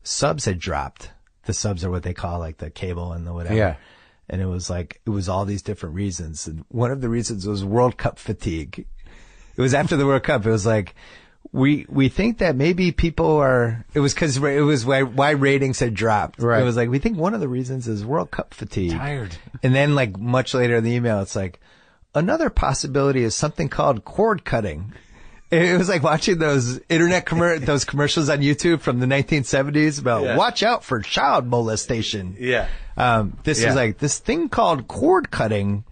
subs had dropped. The subs are what they call like the cable and the whatever. Yeah. And it was all these different reasons. And one of the reasons was World Cup fatigue. It was after the World Cup. It was like, we think that maybe people are, it was why ratings had dropped. Right. It was like, we think one of the reasons is World Cup fatigue. Tired. And then like much later in the email, it's like, another possibility is something called cord cutting. It was like watching those those commercials on YouTube from the 1970s about watch out for child molestation. Yeah. This is like, this thing called cord cutting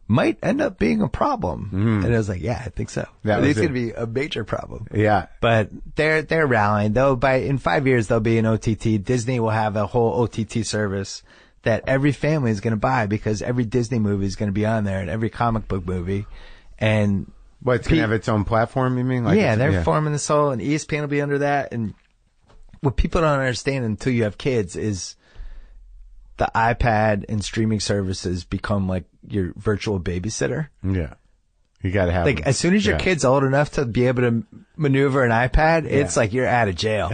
might end up being a problem. Mm. And I was like, yeah, I think so. It's going to be a major problem. Yeah. But they're rallying. In 5 years, they'll be an OTT. Disney will have a whole OTT service that every family is going to buy because every Disney movie is going to be on there and every comic book movie. And it's going to have its own platform, you mean? They're forming this whole, and ESPN will be under that. And what people don't understand until you have kids is the iPad and streaming services become like your virtual babysitter. Yeah. You got to have like them. As soon as your kid's old enough to be able to maneuver an iPad, it's like you're out of jail.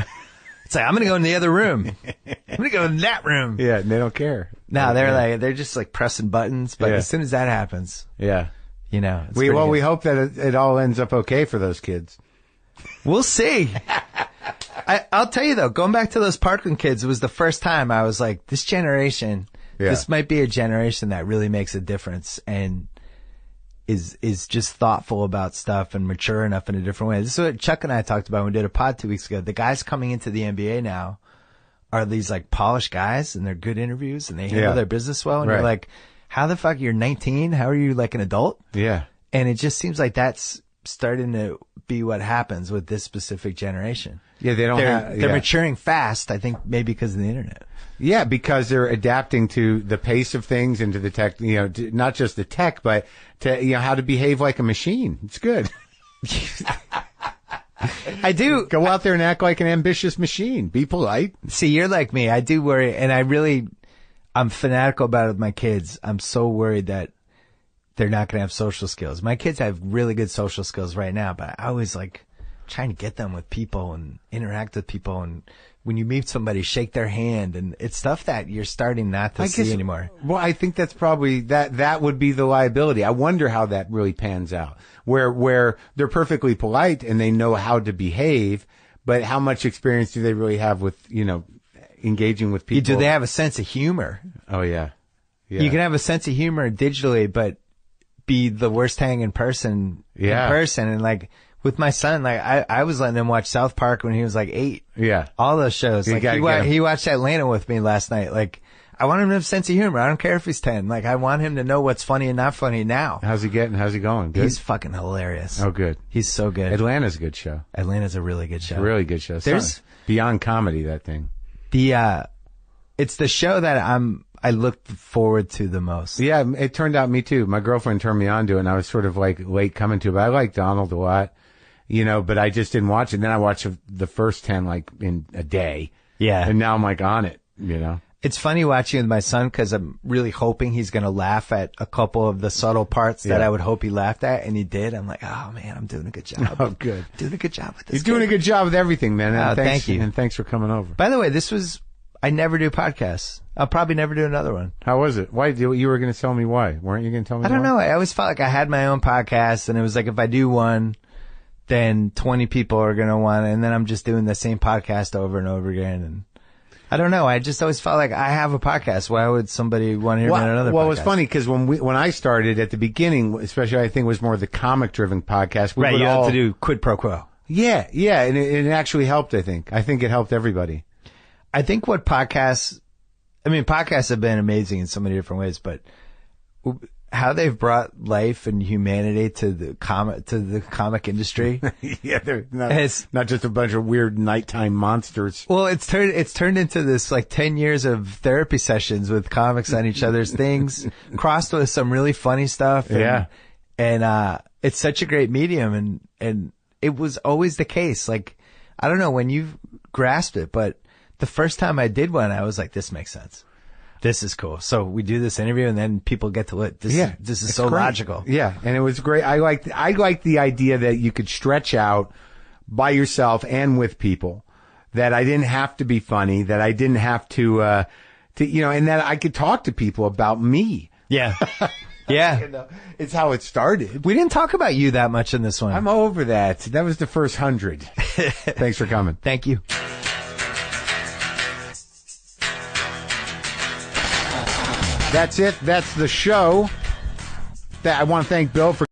It's like, I'm going to go in the other room. I'm going to go in that room. Yeah. And they don't care. No, they're just like pressing buttons. But as soon as that happens, we hope that it all ends up okay for those kids. We'll see. I'll tell you though, going back to those Parkland kids, it was the first time I was like, this generation, this might be a generation that really makes a difference and is just thoughtful about stuff and mature enough in a different way. This is what Chuck and I talked about when we did a pod 2 weeks ago. The guys coming into the NBA now are these like polished guys and they're good interviews and they handle their business well. And you're like, how the fuck, you're 19? How are you like an adult? Yeah. And it just seems like that's starting to be what happens with this specific generation. Yeah, they're maturing fast, I think maybe because of the internet. Yeah, because they're adapting to the pace of things and to the tech, not just the tech, but to, how to behave like a machine. It's good. I do. Go out there and act like an ambitious machine. Be polite. See, you're like me. I do worry, and I'm fanatical about it with my kids. I'm so worried that they're not going to have social skills. My kids have really good social skills right now, but I always like trying to get them with people and interact with people. And when you meet somebody, shake their hand. And it's stuff that you're starting not to see anymore. Well, I think that's probably, that would be the liability. I wonder how that really pans out. Where they're perfectly polite and they know how to behave, but how much experience do they really have with, engaging with people? Do they have a sense of humor? Oh, yeah. You can have a sense of humor digitally, but be the worst hanging person in person. And like, with my son, like I was letting him watch South Park when he was like 8. Yeah. All those shows. Like he watched Atlanta with me last night. Like I want him to have a sense of humor. I don't care if he's 10. Like I want him to know what's funny and not funny now. How's he getting? How's he going? Good? He's fucking hilarious. Oh, good. He's so good. Atlanta's a good show. Atlanta's a really good show. Really good show. There's beyond comedy, that thing. It's the show that I look forward to the most. Yeah, it turned out me too. My girlfriend turned me on to it, and I was sort of like late coming to it. But I like Donald a lot, but I just didn't watch it. And then I watched the first 10 like in a day. Yeah. And now I'm like on it, It's funny watching with my son because I'm really hoping he's going to laugh at a couple of the subtle parts that I would hope he laughed at, and he did. I'm like, oh man, I'm doing a good job. Oh, good. Doing a good job with this. You're doing a good job with everything, man. And thank you. And thanks for coming over. By the way, I never do podcasts. I'll probably never do another one. How was it? Why? You were going to tell me why. Weren't you going to tell me I don't know. I always felt like I had my own podcast, and it was like if I do one, then 20 people are going to want it, and then I'm just doing the same podcast over and over again. And I don't know. I just always felt like I have a podcast. Why would somebody want to hear me on another podcast? Well, it was funny because when I started at the beginning, especially I think it was more the comic-driven podcast. Right, you have to do quid pro quo. Yeah, and it actually helped, I think. I think it helped everybody. I think podcasts have been amazing in so many different ways, but how they've brought life and humanity to the comic industry. Yeah, they're not just a bunch of weird nighttime monsters. Well, it's turned into this like 10 years of therapy sessions with comics on each other's things, crossed with some really funny stuff. And it's such a great medium, and it was always the case. Like, I don't know when you grasped it, but the first time I did one, I was like, this makes sense. This is cool. So we do this interview and then people get to it. This is so great. logical. Yeah. And it was great. I liked the idea that you could stretch out by yourself and with people, that I didn't have to be funny, that I didn't have to, and that I could talk to people about me. Yeah. Yeah. It's how it started. We didn't talk about you that much in this one. I'm over that. That was the first 100. Thanks for coming. Thank you. That's it. That's the show. I want to thank Bill for